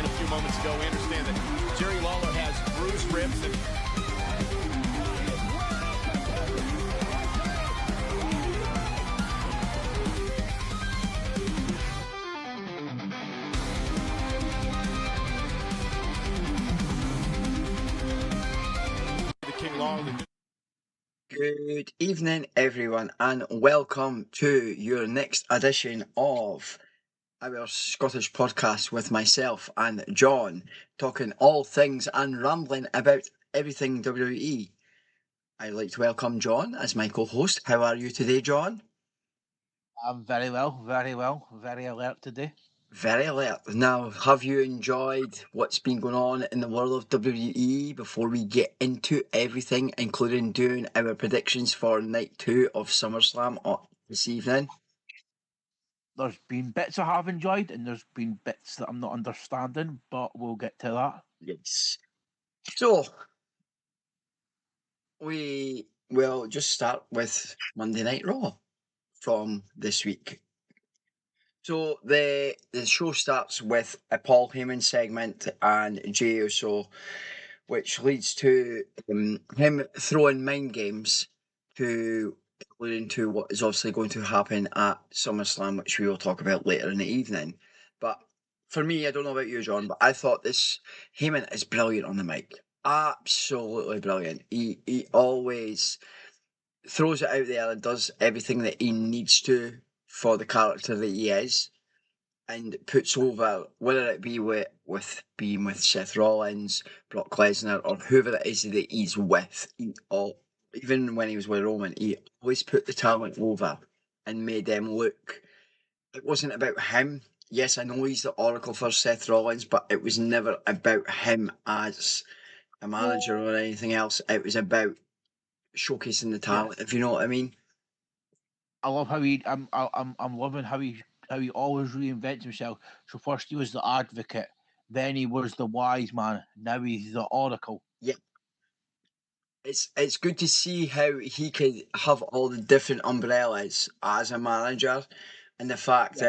a few moments ago. We understand that Jerry Lawler has bruised ribs and the King Lawler. Good evening, everyone, and welcome to your next edition of our Scottish podcast with myself and John, talking all things and rambling about everything WWE. I'd like to welcome John as my co-host. How are you today, John? I'm very well, very alert today. Very alert. Now, have you enjoyed what's been going on in the world of WWE before we get into everything, including doing our predictions for night 2 of SummerSlam this evening? There's been bits I have enjoyed, and there's been bits that I'm not understanding, but we'll get to that. Yes. So, we will just start with Monday Night Raw from this week. So the show starts with a Paul Heyman segment and Jey Uso, which leads to him throwing mind games to alluding to what is obviously going to happen at SummerSlam, which we will talk about later in the evening. But for me, I don't know about you, John, but I thought this Heyman is brilliant on the mic. Absolutely brilliant. He always throws it out there and does everything that he needs to for the character that he is, and puts over, whether it be with being with Seth Rollins, Brock Lesnar, or whoever it is that he's with. Even when he was with Roman, he always put the talent over and made them look. It wasn't about him. Yes, I know he's the oracle for Seth Rollins, but it was never about him as a manager or anything else. It was about showcasing the talent, if you know what I mean. I love how I'm loving how he always reinvents himself. So first he was the advocate, then he was the wise man, now he's the oracle. Yeah. It's good to see how he could have all the different umbrellas as a manager, and the fact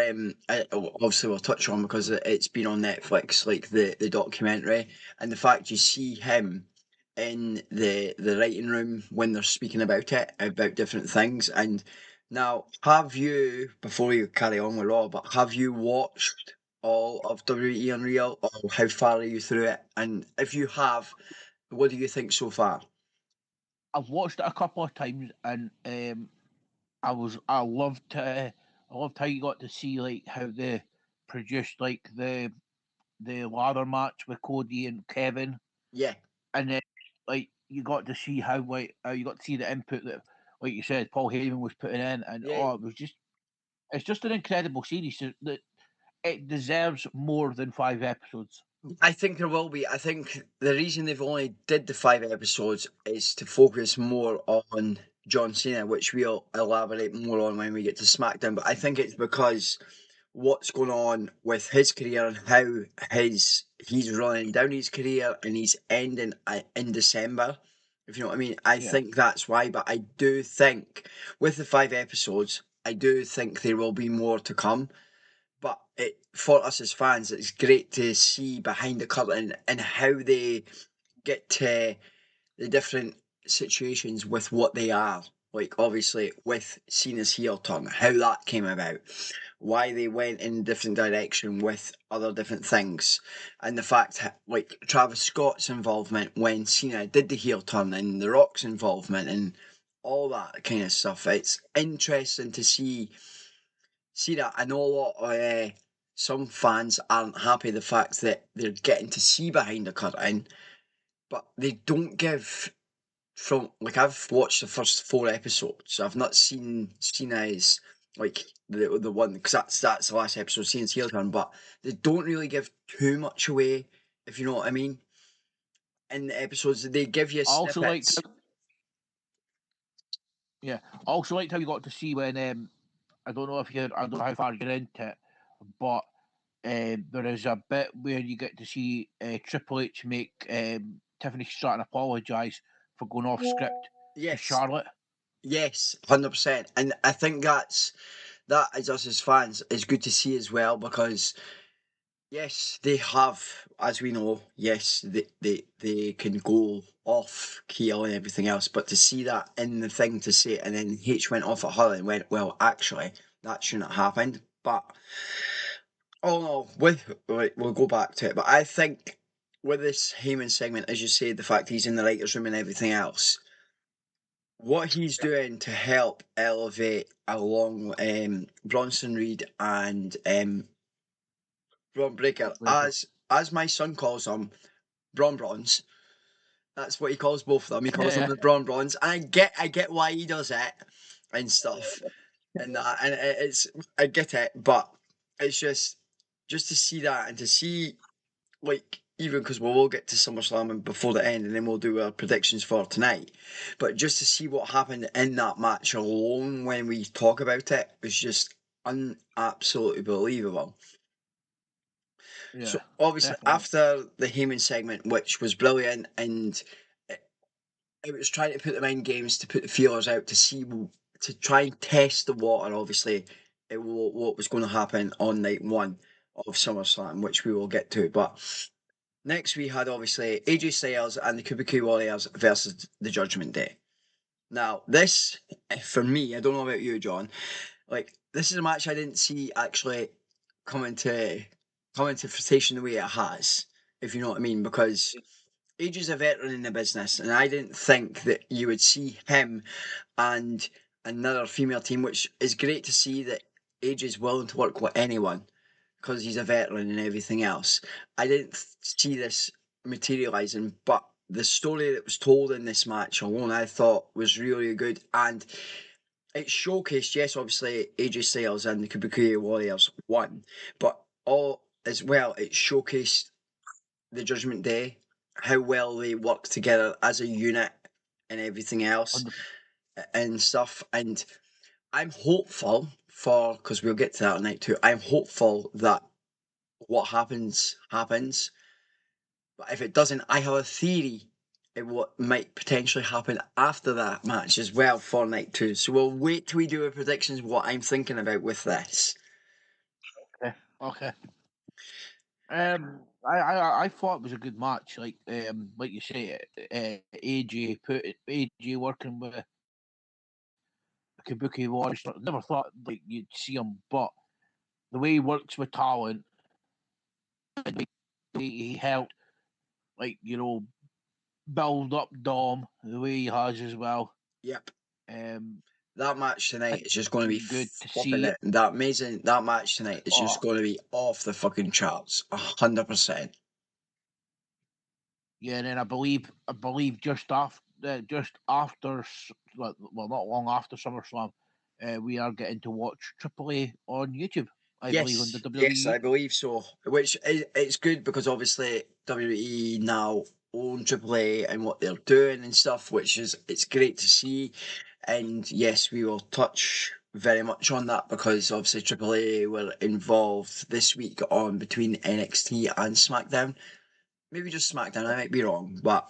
obviously we'll touch on because it's been on Netflix, like the documentary, and the fact you see him in the writing room when they're speaking about it, about different things. And now, have you, before you carry on with Raw, but have you watched all of WWE Unreal, or how far are you through it? And if you have, what do you think so far? I've watched it a couple of times, and I loved how you got to see like how they produced like the ladder match with Cody and Kevin. Yeah. And then like you got to see how you got to see the input that, like you said, Paul Heyman was putting in, and Yeah. it's just an incredible series that it deserves more than 5 episodes. I think there will be. I think the reason they've only did the 5 episodes is to focus more on John Cena, which we'll elaborate more on when we get to SmackDown. But I think it's because what's going on with his career and how he's running down his career and he's ending in December. If you know what I mean, I think that's why. But I do think with the 5 episodes, I do think there will be more to come. But for us as fans, it's great to see behind the curtain and how they get to the different situations with what they are. Like, obviously, with Cena's heel turn, how that came about, why they went in a different direction with other different things, and the fact, like, Travis Scott's involvement when Cena did the heel turn, and The Rock's involvement, and all that kind of stuff. It's interesting to see that. I know a lot of some fans aren't happy the fact that they're getting to see behind the curtain, but they don't give. From, like, I've watched the first 4 episodes. I've not seen Cena's, like, the one, because that's the last episode, Cena's heel turn, but they don't really give too much away, if you know what I mean. In the episodes, they give you Also snippets. Also liked how you got to see when I don't know how far you're into it, but there is a bit where you get to see Triple H make Tiffany Stratton apologise for going off script to Charlotte. Yes, 100%. And I think that as us as fans is good to see as well, because Yes, they have, as we know. Yes, they can go off keel and everything else, but to see that in the thing to say it, and then H went off at her and went, well, actually, that shouldn't have happened. But oh no, we'll go back to it. But I think with this Heyman segment, as you say, the fact he's in the writers' room and everything else, what he's doing to help elevate along Bronson Reed and Braun Breaker, Breaker. as my son calls them, Bronze. That's what he calls both of them. He calls them Yeah, the Bronze. And I get why he does it and stuff and that, and it's I get it, but it's just to see that and to see like even because we'll get to SummerSlam and before the end, and then we'll do our predictions for tonight. But just to see what happened in that match alone when we talk about it was just absolutely believable. yeah, So obviously definitely. after the Heyman segment, which was brilliant, and it, it was trying to put the mind games to put the feelers out to see to try and test the water. Obviously, what was going to happen on night one of SummerSlam, which we will get to. But next we had obviously AJ Styles and the Kabuki Warriors versus the Judgment Day. Now this, for me, I don't know about you, John. Like this is a match I didn't see actually coming to coming to fruition the way it has, if you know what I mean, because AJ's a veteran in the business, and I didn't think that you would see him and another female team, which is great to see that AJ's willing to work with anyone because he's a veteran and everything else. I didn't see this materializing, but the story that was told in this match alone, I thought was really good, and it showcased, yes, obviously AJ Styles and the Kabuki Warriors won, but all as well, it showcased the Judgment Day, how well they work together as a unit and everything else and stuff. And I'm hopeful for, because we'll get to that night too, I'm hopeful that what happens happens. But if it doesn't, I have a theory of what might potentially happen after that match as well for night two. So we'll wait till we do our predictions what I'm thinking about with this. Okay, okay. I thought it was a good match. Like you say, AJ working with Kabuki Warriors. Never thought like you'd see him, but the way he works with talent, and he helped like build up Dom the way he has as well. Yep. Um, That match tonight is just going to be good to flipping see. it. That amazing. That match tonight is just Oh, going to be off the fucking charts, 100%. yeah, and then I believe well, not long after SummerSlam, we are getting to watch Triple A on YouTube. I believe on the Yes, I WWE. believe so. Which it's good because obviously WWE now own AAA and what they're doing and stuff, which is it's great to see. And yes, we will touch very much on that because obviously AAA were involved this week on between NXT and SmackDown. Maybe just SmackDown. I might be wrong, but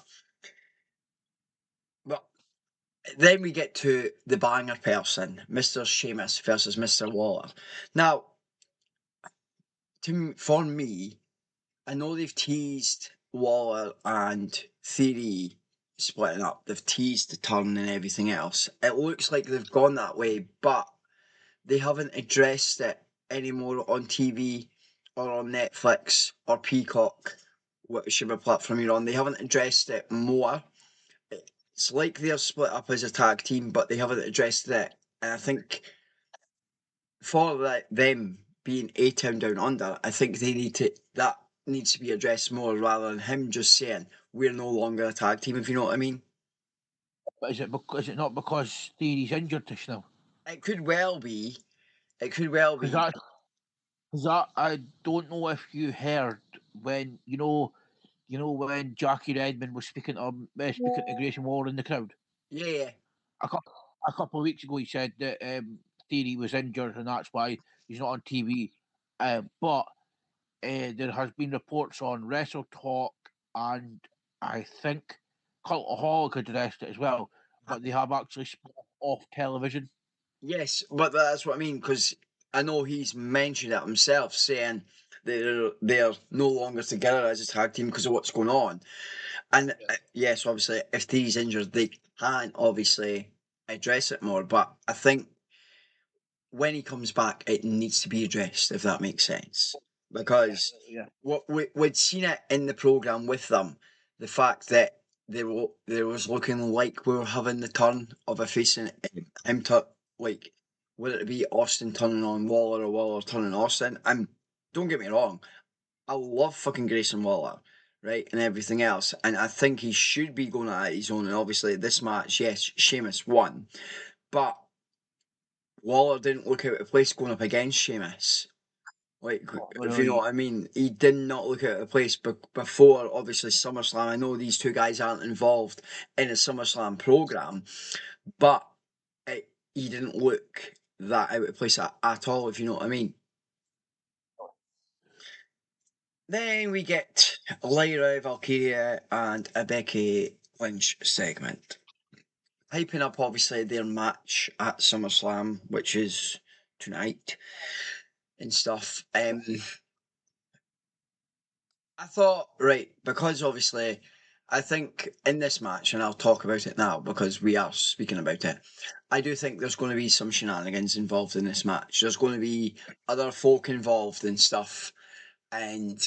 then we get to the banger person, Mr. Sheamus versus Mr. Waller. Now, for me, I know they've teased Waller and Theory splitting up. They've teased the turn and everything else. It looks like they've gone that way, but they haven't addressed it anymore on TV or on Netflix or Peacock, whichever platform you're on. They haven't addressed it more. It's like they're split up as a tag team, but they haven't addressed it. And I think for them being A Town Down Under, I think that needs to be addressed more rather than him just saying we're no longer a tag team. If you know what I mean, But is it not because Theory's injured just now? it could well be. It could well Because be. I don't know if you heard when when Jackie Redmond was speaking to Grayson Waller in the crowd Yeah, a couple a couple of weeks ago. He said that Theory was injured and that's why he's not on TV. But there has been reports on Wrestle Talk and I think Cultaholic addressed it as well, but they have actually split off television. yes, but that's what I mean because I know he's mentioned it himself, saying they're no longer together as a tag team because of what's going on. And yes, obviously, if he's injured, they can obviously address it more. But I think when he comes back, it needs to be addressed, if that makes sense. Because Yeah. what we'd seen it in the program with them, the fact that there was looking like we were having the turn of a facing him to like whether it be Austin turning on Waller or Waller turning on Austin. And don't get me wrong, I love fucking Grayson Waller, right, and everything else, and I think he should be going at his own. And obviously, this match, yes, Sheamus won, but Waller didn't look out of place going up against Sheamus. Like, if you know what I mean, he did not look out of place before, obviously, SummerSlam. I know these two guys aren't involved in a SummerSlam program, but he didn't look that out of place at all, if you know what I mean. Then we get Lyra, Valkyria, and a Becky Lynch segment. Hyping up, obviously, their match at SummerSlam, which is tonight and stuff. I thought, right, because obviously, I think in this match, and I'll talk about it now because we are speaking about it, I do think there's going to be some shenanigans involved in this match. There's going to be other folk involved and stuff. And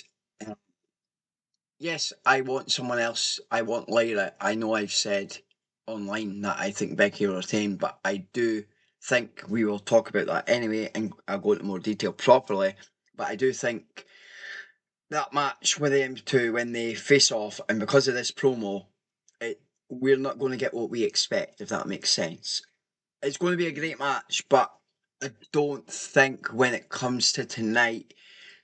yes, I want someone else. I want Lyra. I know I've said online that I think Becky will retain, but I do think we will talk about that anyway, and I'll go into more detail properly. But I do think that match with them two when they face off, and because of this promo, we're not going to get what we expect, if that makes sense. It's going to be a great match, but I don't think when it comes to tonight,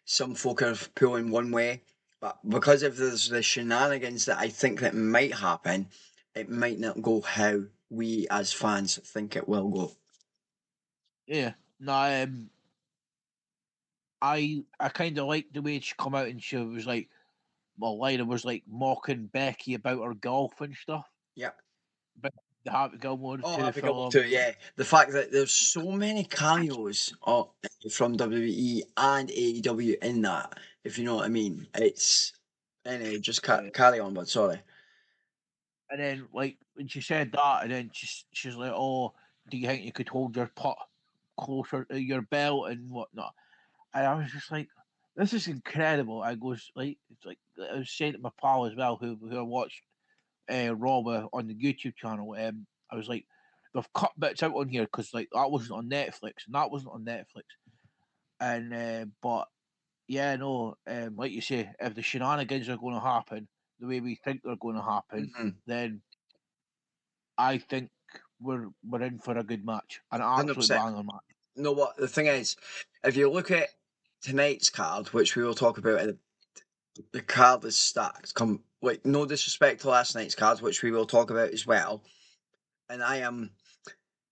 some folk are pulling one way. But because if there's the shenanigans that I think that might happen, it might not go how we as fans think it will go. Yeah. No, I kind of liked the way she come out and she was like, well, Lyra was like mocking Becky about her golf and stuff. Yeah. But the Happy Gilmore Oh, to Happy Gilmore film. too, yeah. The fact that there's so many cameos from WWE and AEW in that, if you know what I mean. It's anyway, just carry on, but sorry. And then like when she said that, and then she's like, "Oh, do you think you could hold your putt closer to your belt and whatnot?" And I was just like, "This is incredible." I goes like, it's like I was saying to my pal as well, who I watched Raw on the YouTube channel. I was like, they've cut bits out on here because like that wasn't on Netflix and that wasn't on Netflix. And but yeah, no, like you say, if the shenanigans are going to happen the way we think they're going to happen, then I think we're in for a good match, an absolute 100%. banger match. You know what? The thing is, if you look at tonight's card, which we will talk about, the card is stacked. Come, like, no disrespect to last night's card, which we will talk about as well. And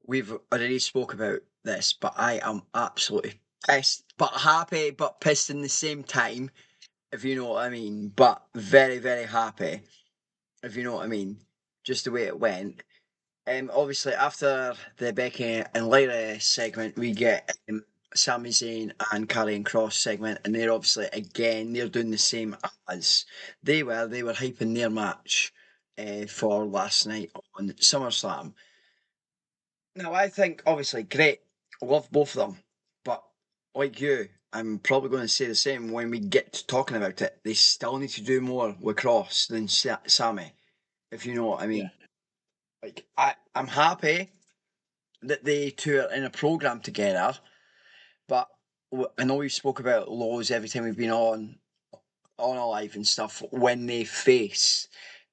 we've already spoke about this, but I am absolutely pissed, but happy, but pissed in the same time, if you know what I mean. But very, very happy, if you know what I mean. Just the way it went. Obviously, after the Becky and Lyra segment, we get Sami Zayn and Karrion Cross segment, and they're obviously again they're doing the same as they were. They were hyping their match for last night on SummerSlam. Now, I think obviously great, love both of them, but like you, I'm probably going to say the same when we get to talking about it. They still need to do more with Cross than Sammy, if you know what I Yeah, mean. Like I'm happy that they two are in a program together, but I know we spoke about lows every time we've been on a live and stuff. When they face,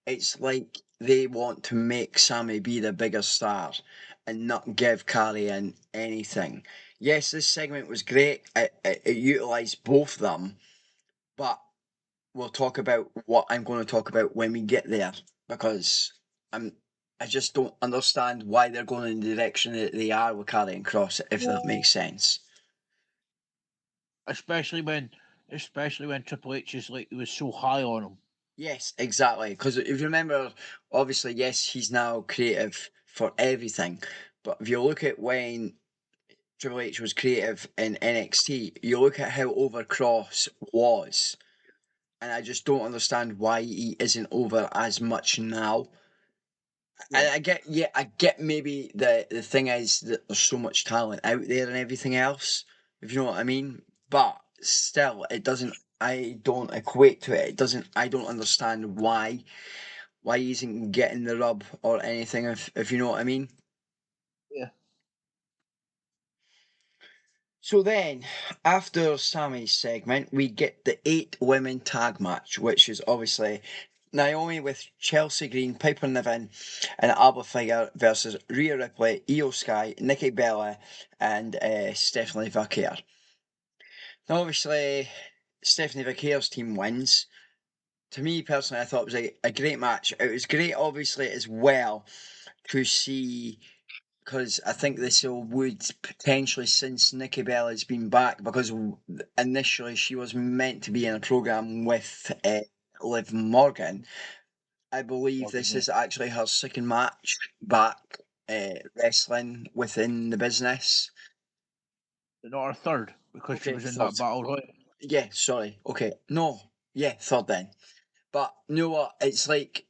it's like they want to make Sammy be the bigger star and not give Carrion anything. Yes, this segment was great. It utilised both of them, but we'll talk about what I'm going to talk about when we get there because I'm. I just don't understand why they're going in the direction that they are with Carrion Cross, if that makes sense. especially when Triple H is like he was so high on him. Yes, exactly. Because if you remember, obviously, yes, he's now creative for everything. But if you look at when Triple H was creative in NXT, you look at how over Cross was, and I just don't understand why he isn't over as much now. And Yeah. I get maybe the thing is that there's so much talent out there and everything else, if you know what I mean. But still, it doesn't. I don't equate to it. It doesn't. I don't understand why he isn't getting the rub or anything. If you know what I mean. Yeah. So then, after Sammy's segment, we get the 8 women tag match, which is obviously Naomi with Chelsea Green, Piper Niven, and Alba Fire versus Rhea Ripley, Io Sky, Nikki Bella, and Stephanie Vaquer. Now, obviously, Stephanie Vaquer's team wins. To me personally, I thought it was a great match. It was great, obviously, as well to see, because I think this would potentially, since Nikki Bella's been back, because initially she was meant to be in a program with Liv Morgan. I believe Morgan, this yeah. is actually her second match back wrestling within the business. But not our third, because she Okay, was in third. that battle royal. Yeah, sorry. Okay, no, yeah, third then. But you know what? It's like,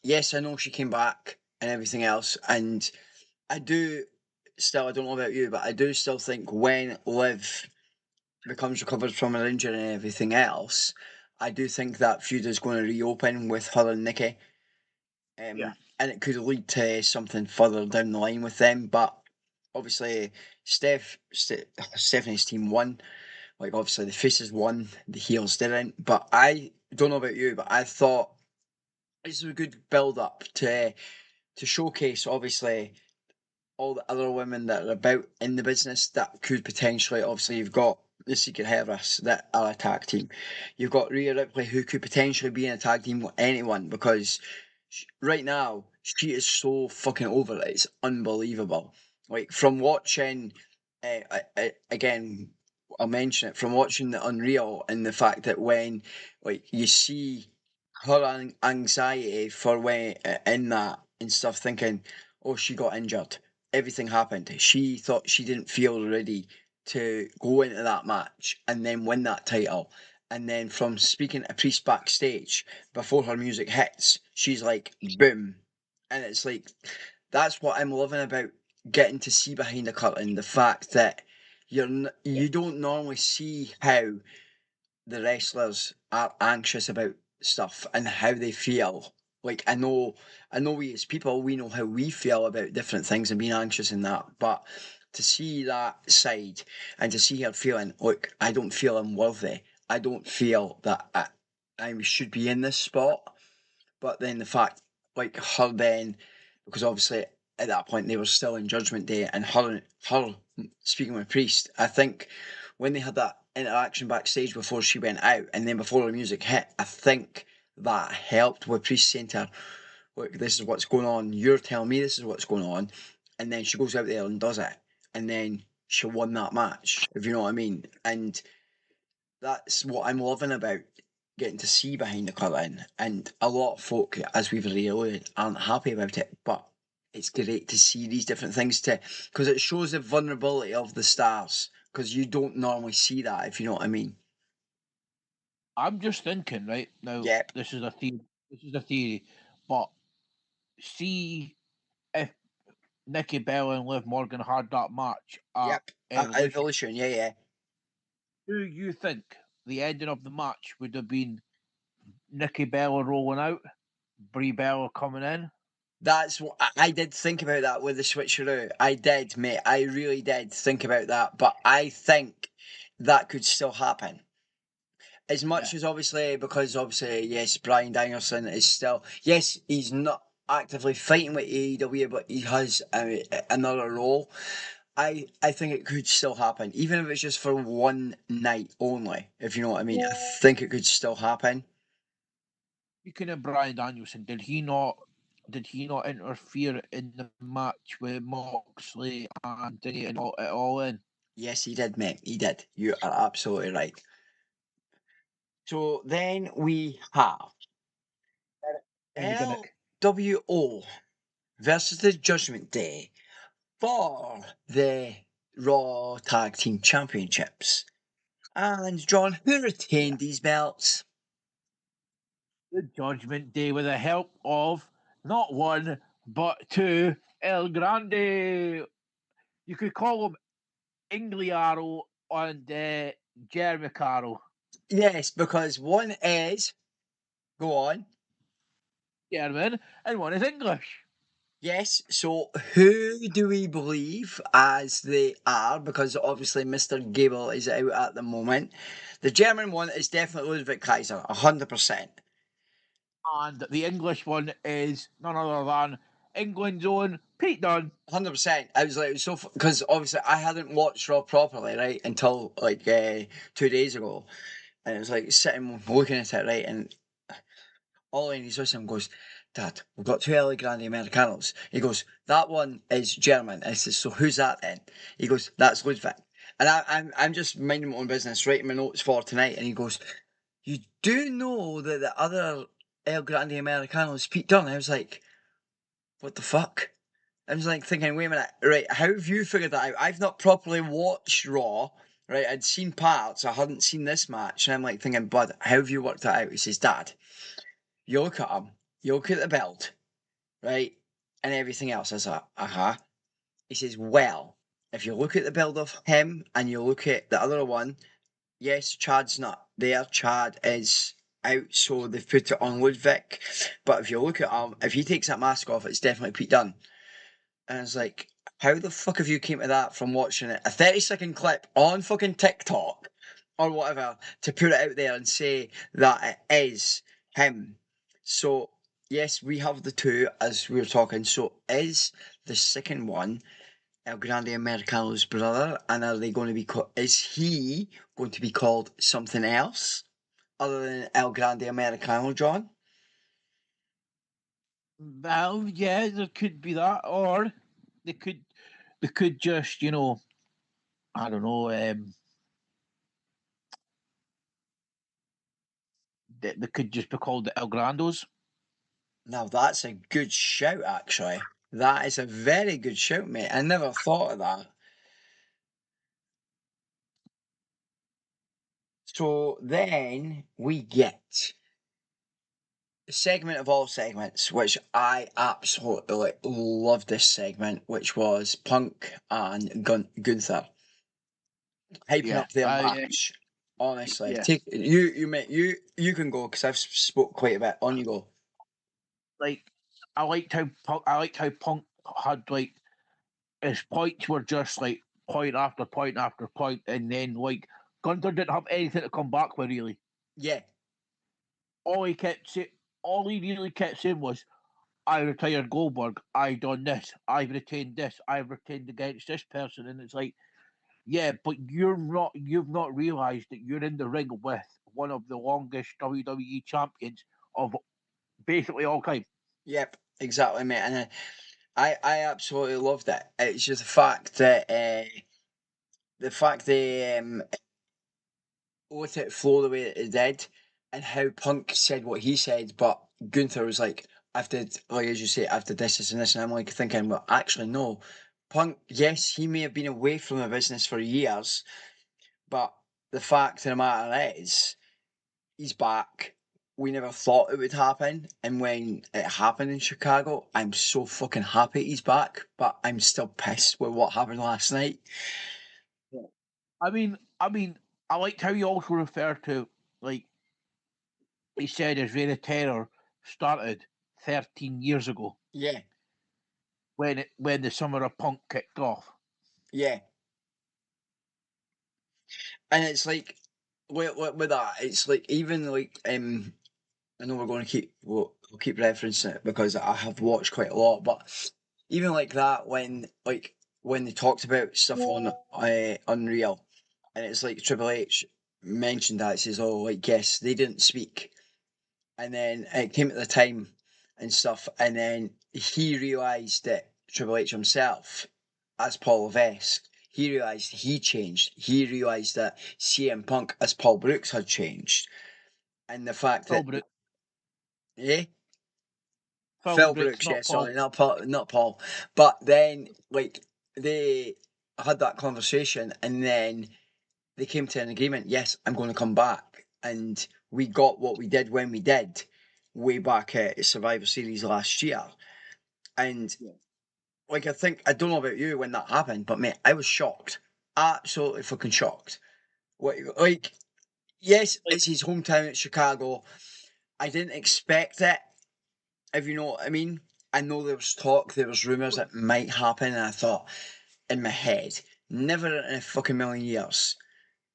yes, I know she came back and everything else, and I do still. I don't know about you, but I do still think when Liv becomes recovered from her injury and everything else, I do think that feud is going to reopen with her and Nikki. Yeah. And it could lead to something further down the line with them. But obviously, Stephanie's team won. Like obviously, the faces won, the heels didn't. But I don't know about you, but I thought this was a good build up to showcase obviously all the other women that are about in the business that could potentially, obviously, you've got the Secret Heiress that are a tag team. You've got Rhea Ripley who could potentially be in a tag team with anyone because right now she is so fucking over it. It's unbelievable. Like from watching, again, I'll mention it from watching the Unreal and the fact that when like you see her anxiety for when in that and stuff, thinking, oh, she got injured. Everything happened. She thought she didn't feel ready to go into that match and then win that title. And then from speaking to Priest backstage before her music hits, she's like, boom. And it's like, that's what I'm loving about getting to see behind the curtain. The fact that you don't normally see how the wrestlers are anxious about stuff and how they feel. Like I know we as people we know how we feel about different things and being anxious in that, but to see that side and to see her feeling, look, I don't feel I'm worthy. I don't feel that I should be in this spot. But then the fact, like her then, because obviously at that point they were still in Judgment Day, and her speaking with Priest, I think when they had that interaction backstage before she went out, and then before the music hit, I think that helped with Priest saying to her, "Look, this is what's going on. You're telling me this is what's going on," and then she goes out there and does it, and then she won that match. If you know what I mean, and that's what I'm loving about getting to see behind the curtain. And a lot of folk, as we've realized, aren't happy about it. But it's great to see these different things because it shows the vulnerability of the stars. Because you don't normally see that, if you know what I mean. I'm just thinking, right now, Yep, this is a theory. This is a theory, but see if Nikki Bella and Liv Morgan had that match at yep. Evolution. Evolution, yeah, yeah. Do you think the ending of the match would have been Nikki Bella rolling out, Brie Bella coming in? That's what I did think about that with the switcheroo. I did, mate. I really did think about that. But I think that could still happen. As Yeah. much as obviously, because obviously, yes, Brian Danielson is still, yes, he's not actively fighting with AEW, but he has another role. I think it could still happen, even if it's just for one night only, if you know what I mean. I think it could still happen. Speaking of Brian Danielson, did he not interfere in the match with Moxley and did it all in? Yes, he did, mate. He did. You are absolutely right. So then we have In the gimmick. LWO versus the Judgment Day for the Raw Tag Team Championships. And John, who retained these belts? The Judgment Day with the help of not one but two El Grande. You could call them Ingliaro and Jeremy Caro. Yes, because one is, go on. German and one is English. Yes, so who do we believe as they are? Because obviously Mr. Gable is out at the moment. The German one is definitely Ludwig Kaiser, 100%. And the English one is none other than England's own Pete Dunne. 100%. I was like, it was so because obviously I hadn't watched Raw properly, right, until like 2 days ago. And it was like sitting looking at it, right, and all in his listening goes, Dad, we've got two LA Grande Americanos. He goes, that one is German. I says, so who's that then? He goes, that's Ludwig. And I'm just minding my own business, writing my notes for tonight. And he goes, you do know that the other El Grande Americano is Pete Dunne? I was like, what the fuck? I was like thinking, wait a minute, right, how have you figured that out? I've not properly watched Raw, right? I'd seen parts, I hadn't seen this match. And I'm like thinking, Bud, how have you worked that out? He says, Dad, you look at him, you look at the belt, right? And everything else. I was like, uh-huh. He says, well, if you look at the build of him and you look at the other one, yes, Chad's not there. Chad is out, so they've put it on Ludwig. But if you look at him, if he takes that mask off, it's definitely Pete Dunne. And I was like, how the fuck have you came to that from watching it? A 30-second clip on fucking TikTok or whatever to put it out there and say that it is him. So, yes, we have the two as we were talking. So, is the second one El Grande Americano's brother? And are they going to be is he going to be called something else other than El Grande Americano, John? Well, yeah, there could be that, or they could just, I don't know, they could just be called the El Grandos. Now that's a good shout, actually. That is a very good shout, mate. I never thought of that. So then we get the segment of all segments, which I absolutely loved this segment, which was Punk and Gunther hyping Yeah, up their I match. Honestly, yeah. take you mate. You can go because I've spoke quite a bit. On you go. Like I liked how Punk had like his points were just like point after point after point, and then like Gunther didn't have anything to come back with really. Yeah, All he kept saying, all he really kept saying was, "I retired Goldberg. I done this. I've retained this. I've retained against this person," and it's like, yeah, but you've not realised that you're in the ring with one of the longest WWE champions of basically all time. yep, exactly, mate. And I absolutely loved it. It's just the fact they let it flow the way it did, and how Punk said what he said, but Gunther was like, I've did, like as you say, I've did this and this, and I'm like thinking, well, actually, no. Punk, yes, he may have been away from the business for years, but the fact of the matter is, he's back. We never thought it would happen, and when it happened in Chicago, I'm so fucking happy he's back, but I'm still pissed with what happened last night. I liked how you also referred to, like, he said his reign of terror started 13 years ago Yeah, when the summer of Punk kicked off. yeah. And it's like with that, it's like even like I know we're going to we'll keep referencing it because I have watched quite a lot, but even like that when they talked about stuff on Unreal, and it's like Triple H mentioned that, it says, oh, like yes, they didn't speak, and then it came at the time and stuff, and then he realised that Triple H himself, as Paul Levesque, he realised he changed. He realised that CM Punk as Paul Brooks had changed, and the fact Phil that Brooks, eh. Phil Phil Brooks, Brooks, yeah, not Paul. sorry, not Paul, not Paul. But then, like they had that conversation, and then they came to an agreement. Yes, I'm going to come back, and we got what we did when we did, way back at Survivor Series last year. And like, I don't know about you when that happened, but mate, I was shocked, absolutely fucking shocked. Like, yes, it's his hometown at Chicago. I didn't expect it, if you know what I mean. I know there was talk, there was rumours that might happen, and I thought in my head, never in a fucking million years.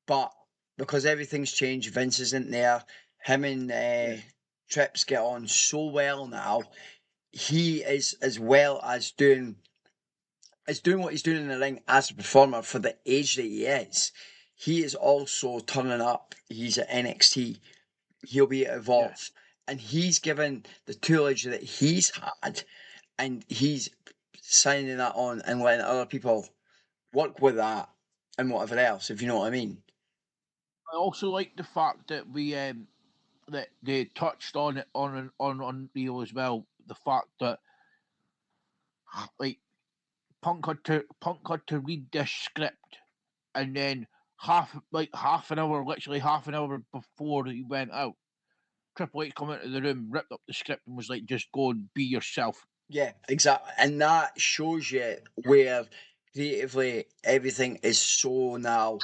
But because everything's changed, Vince isn't there. Him and Trips get on so well now. He is, as well as doing what he's doing in the ring as a performer for the age that he is. He is also turning up. He's at NXT. He'll be at Evolve, and he's given the toolage that he's had, and he's signing that on and letting other people work with that and whatever else, if you know what I mean. I also like the fact that we that they touched on it on Rio as well. The fact that like Punk had to read this script, and then half an hour, literally half an hour before he went out, Triple H come into the room, ripped up the script, and was like, "Just go and be yourself." Yeah, exactly. And that shows you where creatively everything is so now.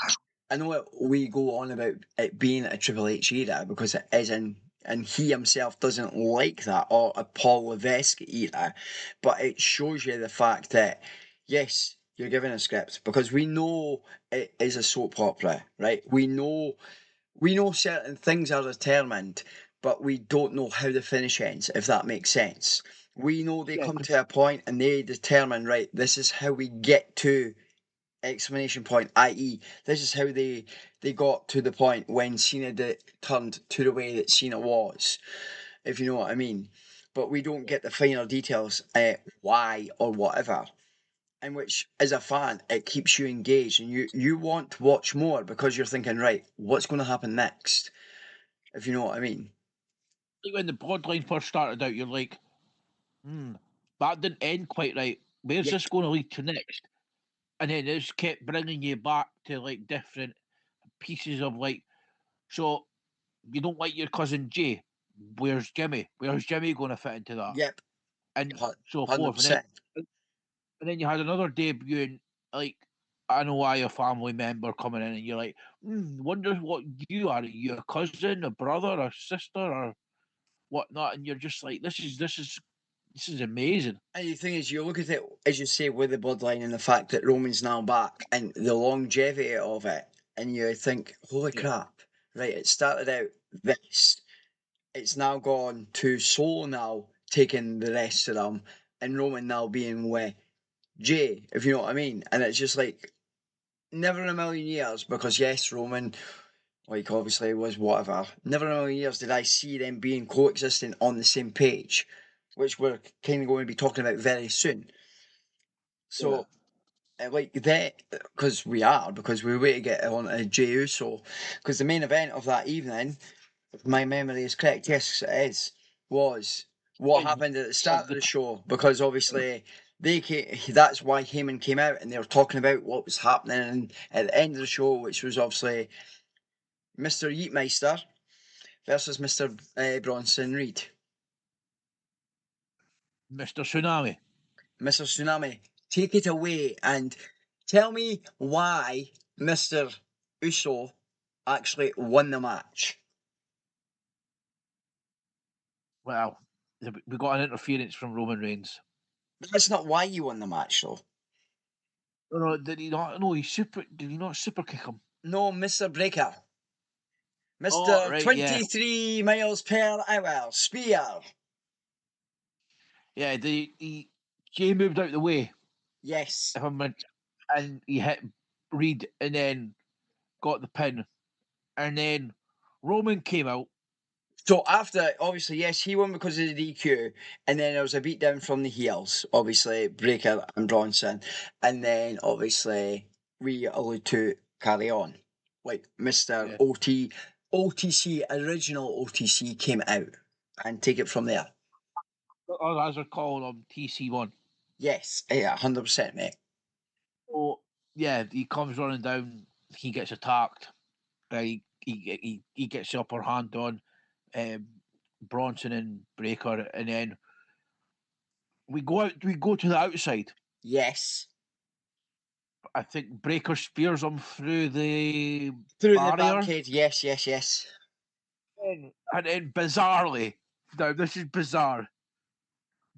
I know we go on about it being a Triple H era because it isn't, and he himself doesn't like that, or a Paul Levesque era, but it shows you the fact that, yes, you're given a script because we know it is a soap opera, right? We know certain things are determined, but we don't know how the finish ends, if that makes sense. We know they Yeah, come to a point and they determine, right, this is how we get to exclamation point, i.e., this is how they got to the point when Cena turned to the way that Cena was, if you know what I mean. But we don't get the finer details, why or whatever. In which, as a fan, it keeps you engaged and you want to watch more because you're thinking, right, what's going to happen next? If you know what I mean. like when the Bloodline first started out, you're like, that didn't end quite right. Where's Yep. this going to lead to next? And then it just kept bringing you back to like different pieces of like, so you don't like your cousin Jay. Where's Jimmy? Where's Jimmy going to fit into that? Yep. And so forth. 100%. And then you had another debut, like I know why a family member coming in, and you're like, wonder what you are. Are you a cousin, a brother, a sister, or whatnot? And you're just like, this is amazing. And the thing is, you look at it, as you say, with the bloodline and the fact that Roman's now back and the longevity of it, and you think, holy Yeah. crap, right, it started out this, it's now gone to Solo now taking the rest of them, and Roman now being with Jay, if you know what I mean. And it's just like, never in a million years, because yes, Roman, like obviously was whatever, never in a million years did I see them being coexisting on the same page, which we're kind of going to be talking about very soon. So, like that, because we wait to get on to Jey Uso, because the main event of that evening, if my memory is correct, yes, it is, was what happened at the start of the show, because obviously that's why Heyman came out and they were talking about what was happening at the end of the show, which was obviously Mr. Yeetmeister versus Mr. Bronson Reed. Mr. Tsunami. Mr. Tsunami, take it away and tell me why Mr. Uso actually won the match. Well, we got an interference from Roman Reigns. That's not why he won the match, though. No, did he not? No, did he not super kick him? No, Mr. Breaker. Oh, Mr. right, yeah. 23 miles per hour spear. Yeah, Jay moved out the way, Yes. if I'm meant, and he hit Reed and then got the pin. And then Roman came out. So after, obviously, yes, he won because of the DQ, and then there was a beatdown from the heels, obviously, Breaker and Bronson, and then obviously we allude to carry on. Like Mr. Yeah. OTC, original OTC came out and take it from there. Or as they're calling him, TC1. Yes, yeah, 100%, mate. So yeah, he comes running down. He gets attacked. He gets the upper hand on Bronson and Breaker, and then we go out. We go to the outside. Yes. I think Breaker spears him through the Through the barrier. barricade. Yes, yes, yes. And then bizarrely, now this is bizarre.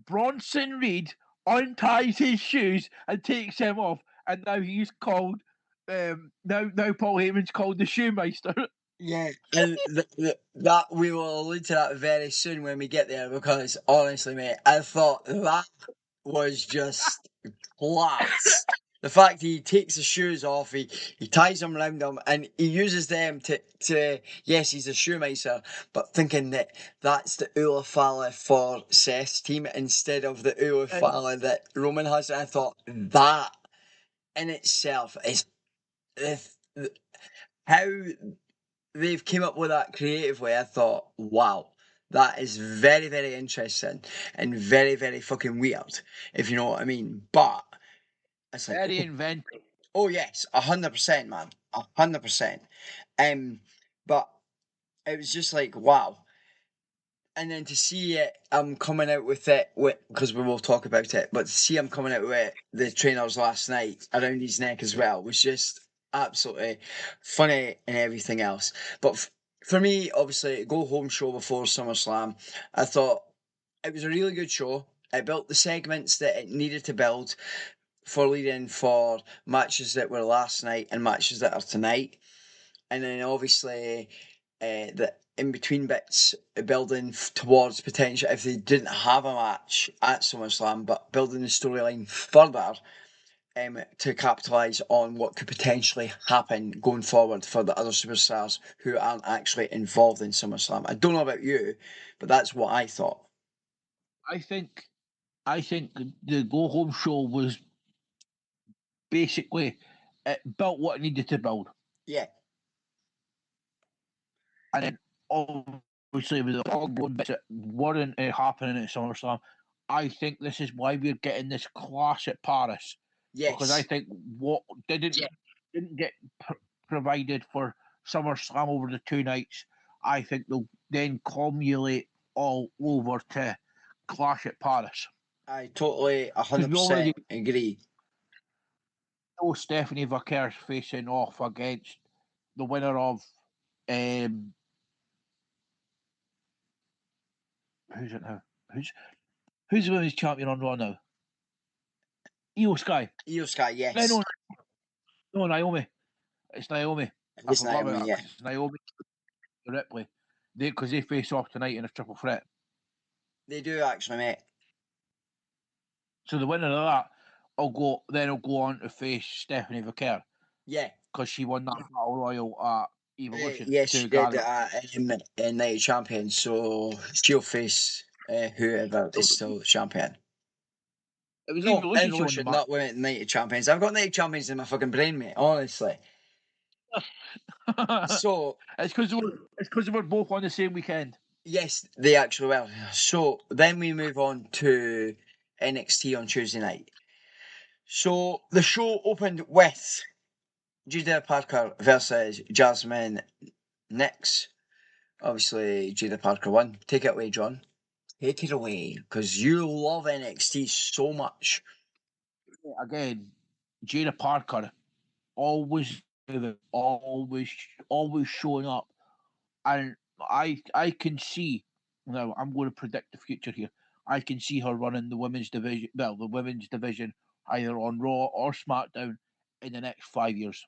Bronson Reed unties his shoes and takes them off, and now he's called. Now Paul Heyman's called the Shoemeister. Yeah, and that we will allude to that very soon when we get there, because honestly, mate, I thought that was just class. The fact he takes his shoes off, he ties them around him, and he uses them to yes, he's a shoemaker, but thinking that that's the Ulafala for Seth's team instead of the Ulafala that Roman has. And I thought that in itself is how they've came up with that creatively. I thought, wow, that is very, very interesting and very, very fucking weird, if you know what I mean. But it's like, Very inventive. oh yes, 100%, man, 100%. But it was just like, wow. And then to see it, coming out with it, because we will talk about it, but to see him coming out with the trainers last night around his neck as well was just absolutely funny and everything else. But for me, obviously, go home show before SummerSlam, I thought it was a really good show. It built the segments that it needed to build for leading for matches that were last night and matches that are tonight. And then obviously the in between bits building towards potential if they didn't have a match at SummerSlam, but building the storyline further to capitalise on what could potentially happen going forward for the other superstars who aren't actually involved in SummerSlam. I don't know about you, but that's what I thought. I think the go home show was basically it built what it needed to build. Yeah. And then obviously with the ongoing bits that weren't happening at SummerSlam, I think this is why we're getting this clash at Paris. Yes. Because I think what didn't get provided for SummerSlam over the 2 nights, I think they'll then cumulate all over to clash at Paris. I totally 100% agree. Oh, Stephanie Vaquer's facing off against the winner of who's it now? Who's the women's champion on Raw now? Io Sky. Io Sky, yes. No, Naomi. It's Naomi. It's Naomi, yeah. It's Naomi Ripley. Because they face off tonight in a triple threat. They do actually, mate. So the winner of that will go on to face Stephanie Vaquer. Yeah. Because she won that Battle Royal at Evolution. Yes, she did in Night of Champions, so she'll face whoever is still champion. It was Evolution, not Women Night of Champions. I've got Night of Champions in my fucking brain, mate, honestly. So it's because we're both on the same weekend. Yes, they actually were. So then we move on to NXT on Tuesday night. So the show opened with Judah Parker versus Jasmine Nix. Obviously, Judah Parker won. Take it away, John. Take it away, because you love NXT so much. Again, Judah Parker always showing up, and I can see now. I'm going to predict the future here. I can see her running the women's division. Well, the women's division either on Raw or SmackDown in the next 5 years.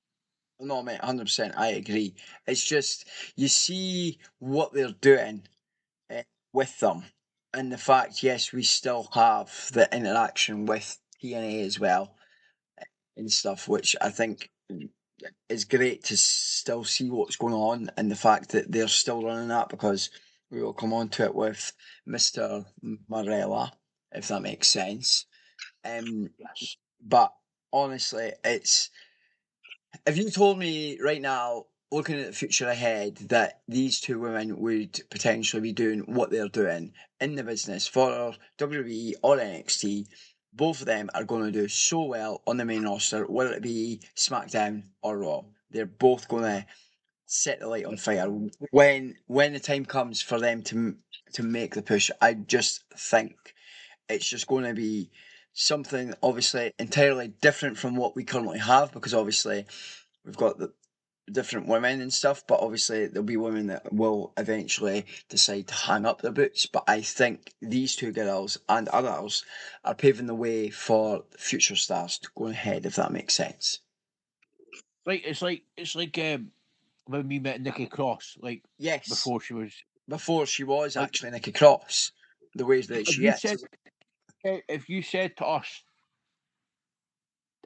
No, mate, 100%. I agree. It's just you see what they're doing with them, and the fact, yes, we still have the interaction with TNA as well and stuff, which I think is great to still see what's going on, and the fact that they're still running that, because we will come on to it with Mr. Morella, if that makes sense. Yes. But honestly, it's if you told me right now, looking at the future ahead, that these two women would potentially be doing what they're doing in the business for WWE or NXT, both of them are going to do so well on the main roster, whether it be SmackDown or Raw. They're both going to set the light on fire when the time comes for them to make the push. I just think it's just going to be something obviously entirely different from what we currently have, because obviously we've got the different women and stuff, but obviously there'll be women that will eventually decide to hang up their boots. But I think these two girls and others are paving the way for future stars to go ahead, if that makes sense. It's like when we met Nikki Cross, like Yes, before she was. before she was Like, actually Nikki Cross, the ways that if she you is. said if you said to us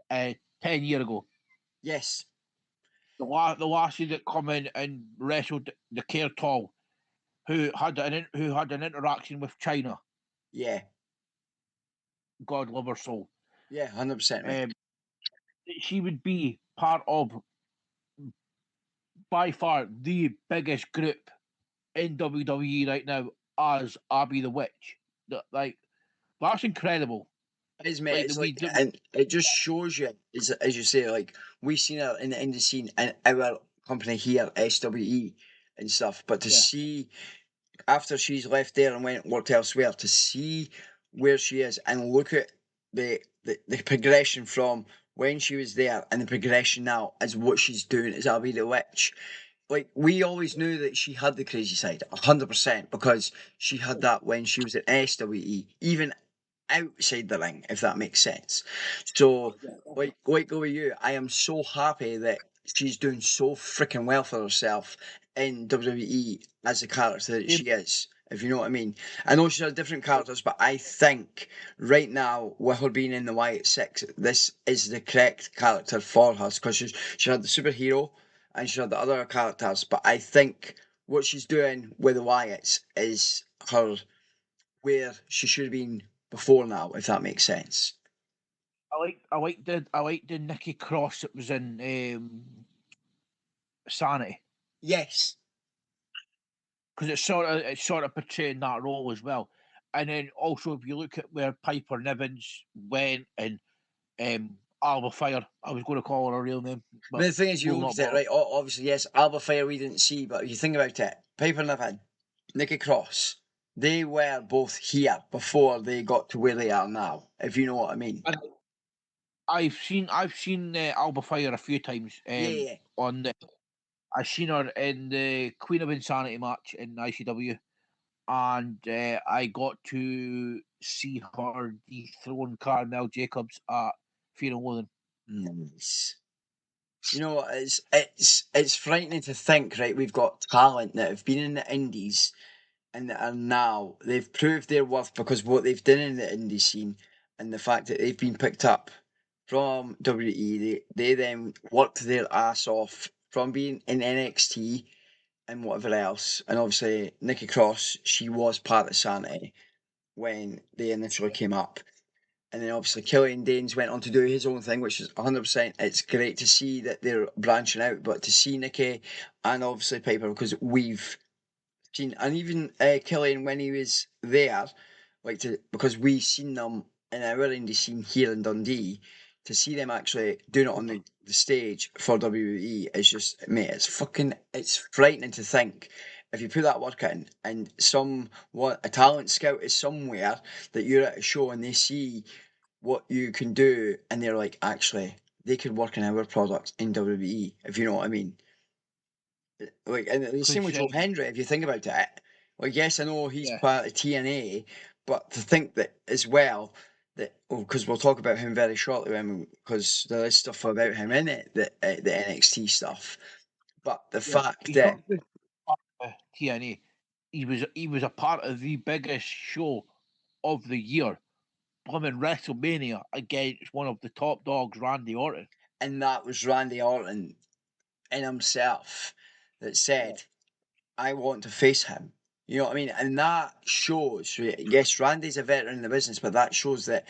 10 years ago, Yes, the lassie that come in and wrestled the Care Tall, who had an interaction with China, yeah, God love her soul, 100%, mate. she would be part of by far the biggest group in WWE right now as Abby the Witch. Like that's incredible. It is, mate. Like It's we like, and it just shows you, as you say, like we seen her in the indie scene in our company here, SWE and stuff. But to yeah. see after she's left there and went and worked elsewhere, to see where she is and look at the progression from when she was there and the progression now as what she's doing as Abby the Witch. Like we always knew that she had the crazy side, 100%, because she had that when she was at SWE, even outside the ring, if that makes sense. So, like with you, I am so happy that she's doing so freaking well for herself in WWE as the character that she is. If you know what I mean. I know she's had different characters, but I think right now, with her being in the Wyatt Six, this is the correct character for her, because she had the superhero and she had the other characters. But I think what she's doing with the Wyatts is her where she should have been before now, if that makes sense. I like the Nikki Cross that was in Sanity, Yes. because it's sort of portraying that role as well. And then also if you look at where Piper Nivens went and Alba Fire, I was going to call her real name, I but mean, the thing is, you we'll look not at it, bother. right? Obviously, yes, Alba Fire we didn't see, but if you think about it, Piper Niven, Nikki Cross, they were both here before they got to where they are now, if you know what I mean. And I've seen Alba Fire a few times. Yeah, yeah. On the I've seen her in the Queen of Insanity match in ICW, and I got to see her dethrone Carmel Jacobs at Fear and Loathing. Nice. You know, it's frightening to think, right? We've got talent that have been in the indies and that are now they've proved their worth because what they've done in the indie scene and the fact that they've been picked up from WWE. They then worked their ass off from being in NXT and whatever else. And obviously Nikki Cross, she was part of Sanity when they initially came up. And then obviously Killian Danes went on to do his own thing, which is 100%. It's great to see that they're branching out, but to see Nikki and obviously Piper, because we've seen, and even Killian when he was there, like because we seen them in our indie scene here in Dundee, to see them actually doing it on the stage for WWE is just, mate, it's frightening to think if you put that work in and a talent scout is somewhere that you're at a show and they see what you can do and they're like, actually, they could work in our product in WWE, if you know what I mean. Like, and the same with Because Joe Hendry, if you think about it. Like, yes, I know he's yeah, part of TNA, but to think that as well, that, because we'll talk about him very shortly, because there is stuff about him in it, the NXT stuff. But the fact he's that, not just part of TNA. He was a part of the biggest show of the year, plumbing WrestleMania against one of the top dogs, Randy Orton. and that was Randy Orton in himself that said, I want to face him. You know what I mean? And that shows, yes, Randy's a veteran in the business, but that shows that,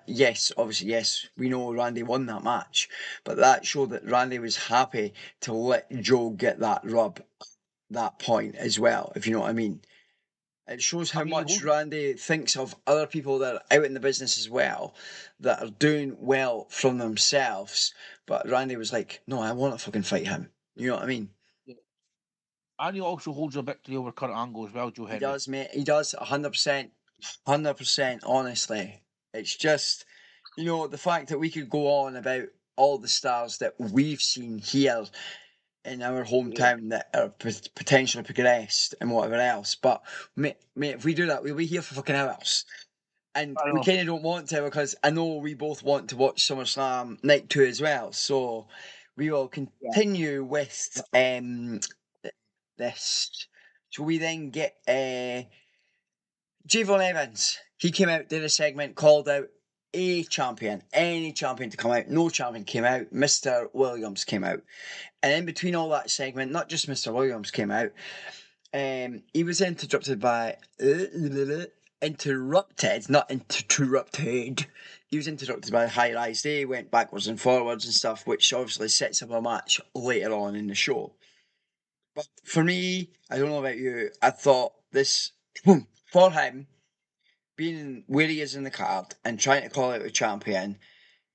yes, obviously, yes, we know Randy won that match, but that showed that Randy was happy to let Joe get that rub, that point as well, if you know what I mean. It shows how I mean, much Randy thinks of other people that are out in the business as well, that are doing well from themselves. But Randy was like, no, I want to fucking fight him. You know what I mean? and he also holds a victory over Kurt Angle as well, Joe He Henry. does, mate. He does 100%. 100%, honestly. It's just, the fact that we could go on about all the stars that we've seen here in our hometown that are potentially progressed and whatever else. But, mate, if we do that, we'll be here for fucking hours. And I we know. kind of don't want to, because I know we both want to watch SummerSlam Night 2 as well. So we will continue with this. So we then get Javon Evans. He came out, did a segment, called out a champion, any champion to come out. No champion came out. Mr. Williams came out. And in between all that segment, not just Mr. Williams came out, he was interrupted by not interrupted. He was interrupted by High Rise. They went backwards and forwards and stuff, which obviously sets up a match later on in the show. But for me, I don't know about you, I thought this, for him, being where he is in the card and trying to call out a champion,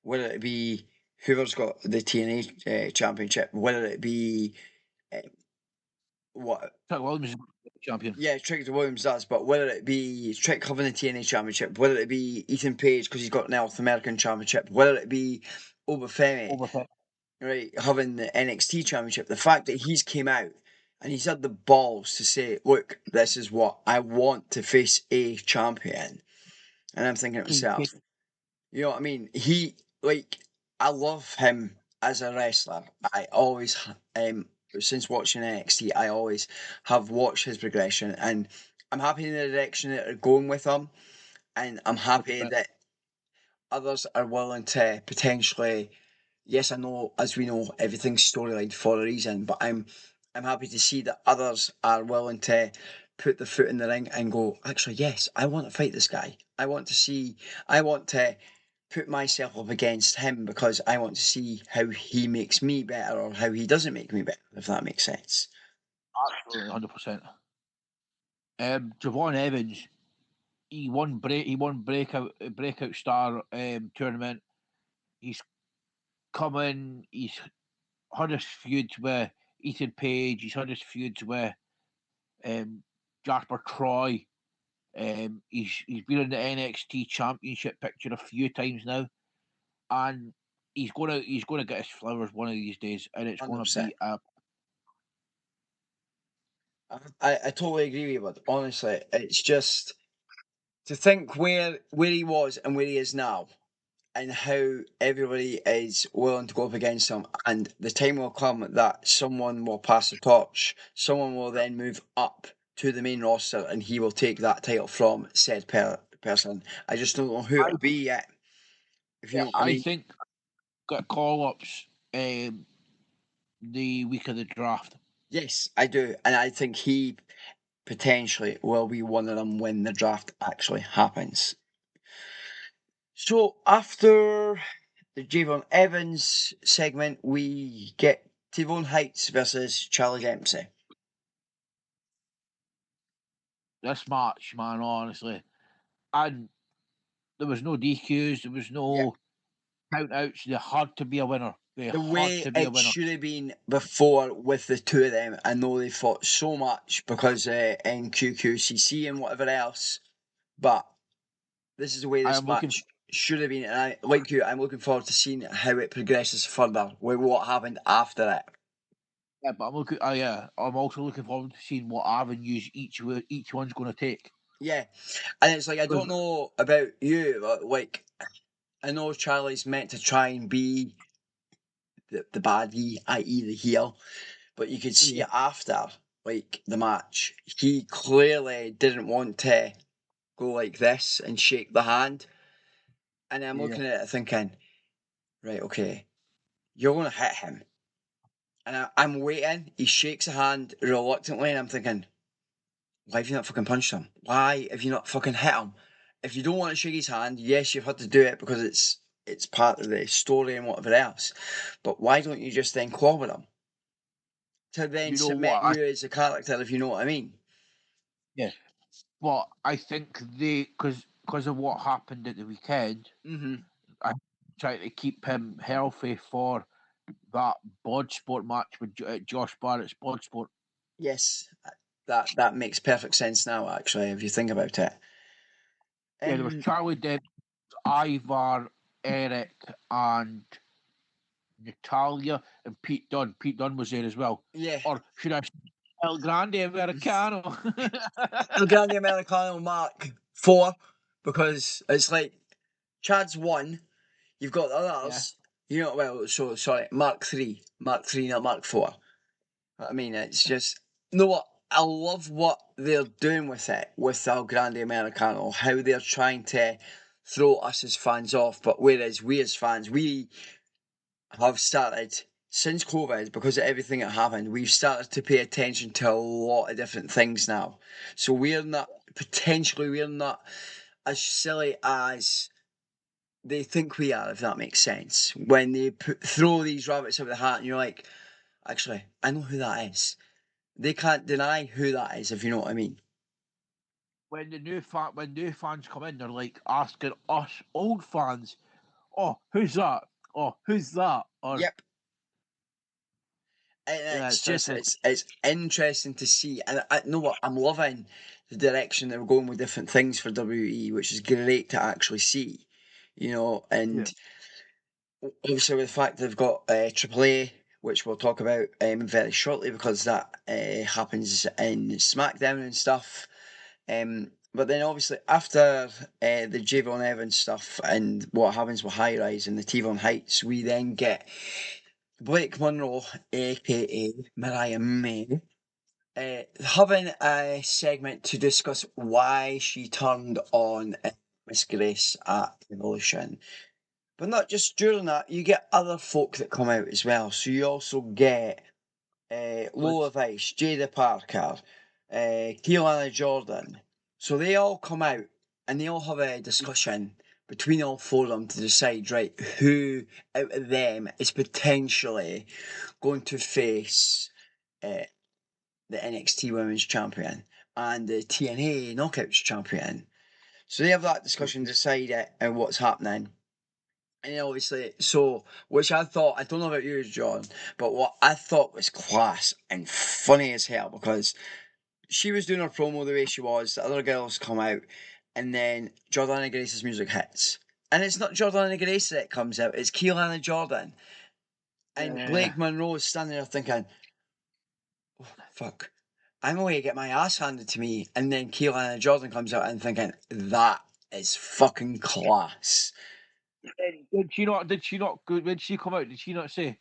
whether it be whoever's got the TNA championship, whether it be what Kurt Williams is champion. Yeah, Trick Williams does, but whether it be Trick having the TNA Championship, whether it be Ethan Page because he's got the North American Championship, whether it be Obafemi, right, having the NXT Championship, the fact that he's came out and he's had the balls to say, look, this is what I want to face a champion. And I'm thinking to myself, you know what I mean? I love him as a wrestler. I always, since watching NXT, I always have watched his progression, and I'm happy in the direction that they're going with him, and I'm happy that others are willing to potentially. Yes, I know, as we know, everything's storyline for a reason, but I'm happy to see that others are willing to put the foot in the ring and go, actually, yes, I want to fight this guy. I want to put myself up against him because I want to see how he makes me better or how he doesn't make me better, if that makes sense. Absolutely, 100%. Javon Evans, he won breakout star tournament. He's coming. He's had his feuds with Ethan Page. He's had his feuds with Jasper Troy. He's been in the NXT Championship picture a few times now, and he's gonna get his flowers one of these days, and it's gonna 100%. be a. I totally agree with you, but honestly, it's just to think where he was and where he is now, and how everybody is willing to go up against him, and the time will come that someone will pass the torch, someone will then move up to the main roster, and he will take that title from said person. I just don't know who it'll be yet, if you know what I I mean. think got call ups the week of the draft. Yes, I do, and I think he potentially will be one of them when the draft actually happens. So after the Javon Evans segment, we get Tavon Heights versus Charlie Dempsey. This match, man, honestly, and there was no DQs, there was no count outs. They had to be a winner. They The had way to be a it winner. should have been before with the two of them, I know they fought so much because in QQCC and whatever else, but this is the way I this am looking. match should have been, and I'm looking forward to seeing how it progresses further with what happened after it. Yeah, but I'm looking. I'm also looking forward to seeing what avenues each one's going to take. Yeah, and it's like I don't know about you, but like I know Charlie's meant to try and be the baddie, i.e. the heel, but you could see after like the match, he clearly didn't want to go like this and shake the hand. And I'm looking at it thinking, right, okay, you're gonna hit him. And I'm waiting, he shakes a hand reluctantly, and I'm thinking, why have you not fucking punched him? Why have you not fucking hit him? If you don't want to shake his hand, yes, you've had to do it because it's part of the story and whatever else. But why don't you just then clobber him? To then You know cement what? you as a character, if you know what I mean. Yeah. but I think because of what happened at the weekend, Mm-hmm. I try to keep him healthy for that Bloodsport match with Josh Barrett's Bloodsport. Yes, that makes perfect sense now. Actually, if you think about it. Yeah, there was Charlie Dent, Ivar, Eric, and Natalia, and Pete Dunne. Pete Dunne was there as well. Yeah, Or should I say El Grande Americano? El Grande Americano Mark 4, because it's like Chad's 1. You've got the Yeah. others. You know, well, so sorry, Mark 3, not Mark 4. I mean, it's just, you know what? I love what they're doing with it, with El Grande Americano, how they're trying to throw us as fans off, but whereas we as fans, we have started since COVID, because of everything that happened, we've started to pay attention to a lot of different things now. So we're not as silly as they think we are, if that makes sense. When they throw these rabbits out of the hat, and you're like, actually, I know who that is. They can't deny who that is, if you know what I mean. When new fans come in, they're like asking us old fans, "Oh, who's that? Oh, who's that?" Or Yep. And yeah, it's interesting to see, and I know what, I'm loving the direction they're going with different things for WWE, which is great to actually see, you know. yeah. And obviously with the fact they've got AAA, which we'll talk about very shortly, because that happens in SmackDown and stuff. But then obviously after the Javon Evans stuff and what happens with High Rise and the T-Von Heights, we then get Blake Monroe, aka Mariah May, having a segment to discuss why she turned on Miss Grace at Evolution. But not just during that, you get other folk that come out as well. So you also get Lola Vice, Jada Parker, Keelana Jordan. So they all come out and they all have a discussion between all four of them to decide, right, who out of them is potentially going to face uh, the NXT Women's Champion and the TNA Knockouts Champion. So they have that discussion, decide it and what's happening. And then obviously, so, which I thought, I don't know about you, John, but what I thought was class and funny as hell, because she was doing her promo the way she was, the other girls come out, and then Jordana Grace's music hits. And it's not Jordana Grace that comes out, it's Keelana Jordan. And Blake Monroe is standing there thinking, oh, fuck, I'm going to get my ass handed to me. And then Keelana Jordan comes out and thinking, that is fucking class. Did she not? Did she not? When she come out, did she not say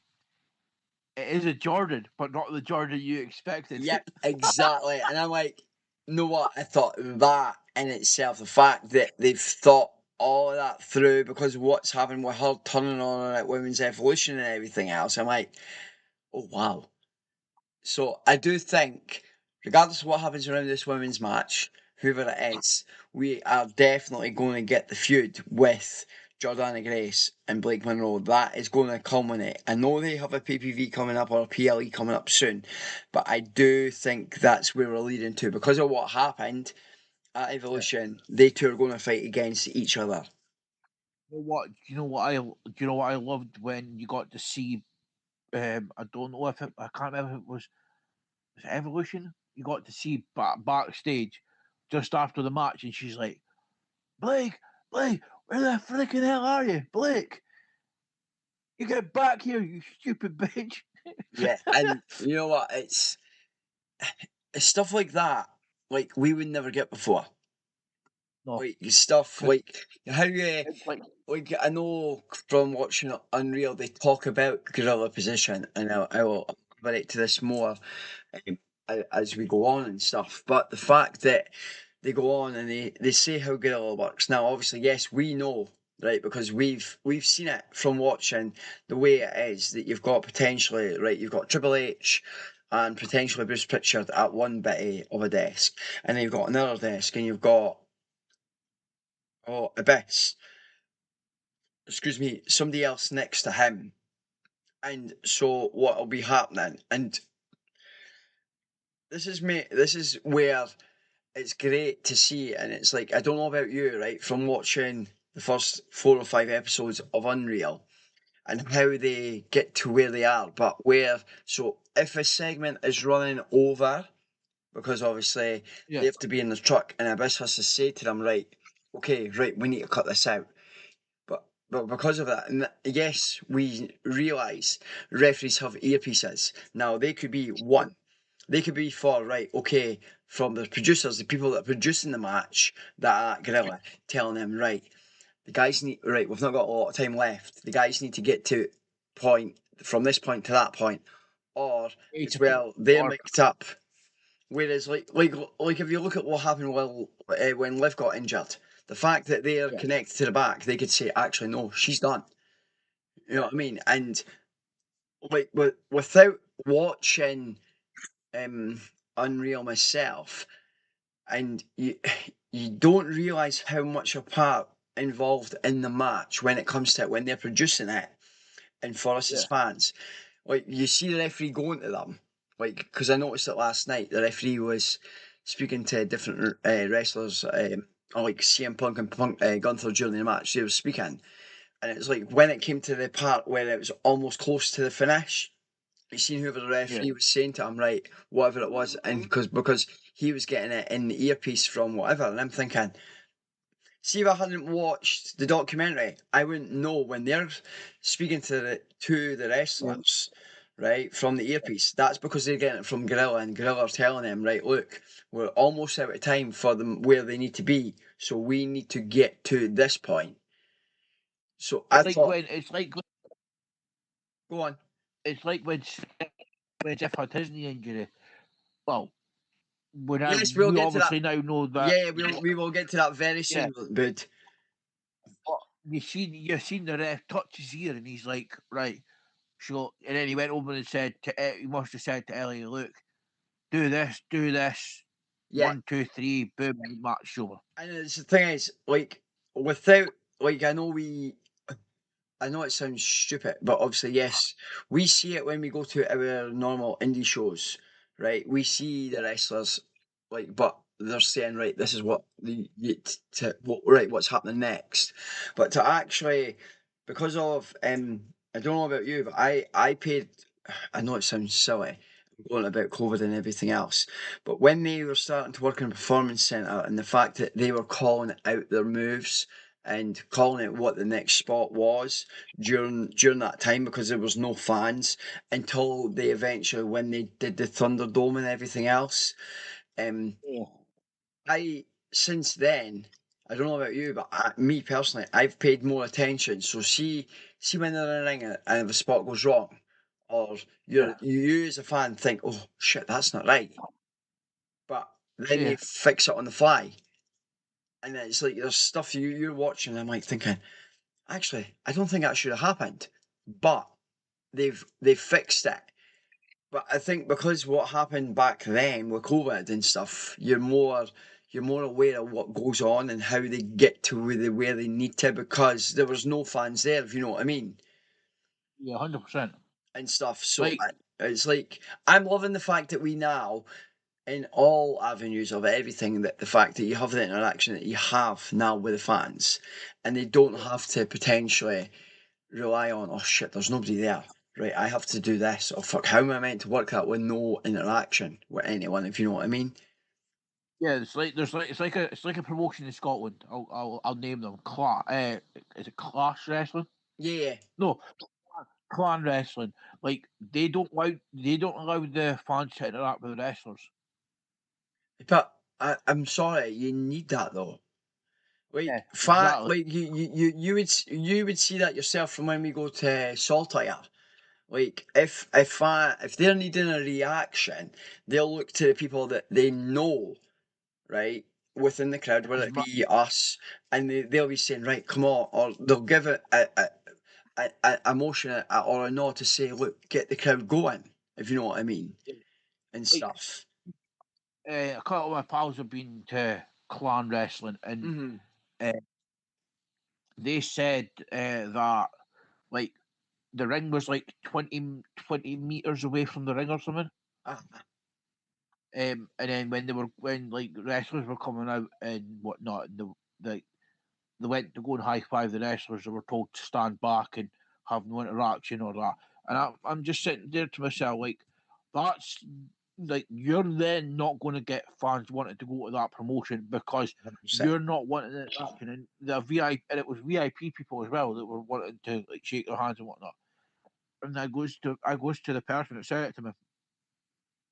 it is a Jordan, but not the Jordan you expected? Yep, exactly. And I'm like, you know what? I thought that in itself, the fact that they've thought all of that through, because what's happened with her turning on at Women's Evolution and everything else, I'm like, oh wow. So I do think, regardless of what happens around this women's match, whoever it is, we are definitely going to get the feud with Jordana Grace and Blake Monroe. That is going to culminate. I know they have a PPV coming up or a PLE coming up soon, but I do think that's where we're leading to, because of what happened at Evolution. They two are going to fight against each other. What? Do you know what I? Do you know what I loved when you got to see? I don't know if I can't remember if it was Evolution. You got to see backstage just after the match, and she's like, Blake, Blake, where the freaking hell are you, Blake? You get back here, you stupid bitch. Yeah, and you know what? It's stuff like that, like we would never get before. No, Like stuff because like how you like, I know from watching Unreal they talk about gorilla position, and I will relate to this more as we go on and stuff. But the fact that they go on and they say how gorilla works. Now, obviously, yes, we know, right, because we've seen it from watching the way it is, that you've got potentially, right, you've got Triple H and potentially Bruce Pritchard at one bit of a desk, and then you've got another desk, and you've got Abyss, excuse me, somebody else next to him. And so what will be happening? And this is where it's great to see, and it's like, I don't know about you, right? From watching the first 4 or 5 episodes of Unreal and how they get to where they are, but where, so if a segment is running over, because obviously Yeah. they have to be in the truck, and Abyss has to say to them, right, okay, right, we need to cut this out. But because of that, and yes, we realise referees have earpieces. Now they could be one, they could be for, right, okay, from the producers, the people that are producing the match, that are at Gorilla, telling them, right, the guys need, right, we've not got a lot of time left. The guys need to get to point from this point to that point, or as well, they're Or mixed up. Whereas, like if you look at what happened when Liv got injured, the fact that they are yeah, connected to the back, they could say, actually, no, she's done. You know what I mean? And like without watching um, Unreal myself, and you don't realise how much a part involved in the match when it comes to it, when they're producing it, and for us as yeah, fans, like you see the referee going to them, like because I noticed it last night. The referee was speaking to different wrestlers, like CM Punk and Gunther during the match. They were speaking, and it was like when it came to the part where it was almost close to the finish. You seen whoever the yeah. referee was saying to him, right, whatever it was, and because he was getting it in the earpiece from whatever, and I'm thinking, see, if I hadn't watched the documentary, I wouldn't know when they're speaking to the Yeah. wrestlers, right, from the earpiece. That's because they're getting it from Gorilla, and Gorilla are telling them, right, look, we're almost out of time for them where they need to be, so we need to get to this point. So I It's like thought, when go on. when Jeff had his knee injury. Well, Yes, we'll we get to that. obviously now know that. Yeah, we will get to that very Yeah, soon, bud. but you seen the ref touch his ear, and he's like, right. So, and then he went over and said he must have said to Ellie, look, do this, Yeah, 1, 2, 3, boom, match over. and the thing is, like, without, like, I know it sounds stupid, but obviously, yes, we see it when we go to our normal indie shows, right? We see the wrestlers, like, but they're saying, right, this is what right, what's happening next. But to actually, because of, I don't know about you, but I paid, I know it sounds silly, going about COVID and everything else, but when they were starting to work in a performance centre and the fact that they were calling out their moves and calling it what the next spot was during that time because there was no fans until they eventually when they did the Thunderdome and everything else. Um, Yeah. I since then I don't know about you, but me personally, I've paid more attention. So see when they're in the ring and if a spot goes wrong, or Yeah. you as a fan think, oh shit, that's not right, but then they Yeah. fix it on the fly, and then it's like there's stuff you're watching. And I'm like thinking, actually, I don't think that should have happened, but they've fixed it. But I think because what happened back then with COVID and stuff, you're more aware of what goes on and how they get to where they need to because there was no fans there, if you know what I mean, Yeah. 100%. and stuff. So Like, it's like I'm loving the fact that we now in all avenues of everything that the fact that you have the interaction that you have now with the fans, and they don't have to potentially rely on, oh shit, there's nobody there. Right, I have to do this. Oh fuck, how am I meant to work that with no interaction with anyone, if you know what I mean? yeah, it's like a promotion in Scotland. I'll name them. Is it Clash Wrestling? Yeah, No, Clan Wrestling. Like they don't allow the fans to interact with the wrestlers. but I'm sorry, you need that though. Yeah, Like fat, exactly. like you would see that yourself from when we go to Saltire. Like if they're needing a reaction, they'll look to the people that they know, right, within the crowd, whether It's it be us, and they'll be saying, right, come on, or they'll give it a motion or a nod to say, look, get the crowd going, if you know what I mean, and like stuff. a couple of my pals have been to Clan Wrestling, and Mm-hmm. uh, they said that like the ring was like 20 meters away from the ring or something. Ah, And then when like wrestlers were coming out and whatnot, and they went to go and high five the wrestlers, they were told to stand back and have no interaction or that. And I'm just sitting there to myself like, that's like, you're then not going to get fans wanting to go to that promotion because 100%. you're not wanting it happen. And the VIP, and it was VIP people as well that were wanting to like shake their hands and whatnot. And I goes to the person that said it to me.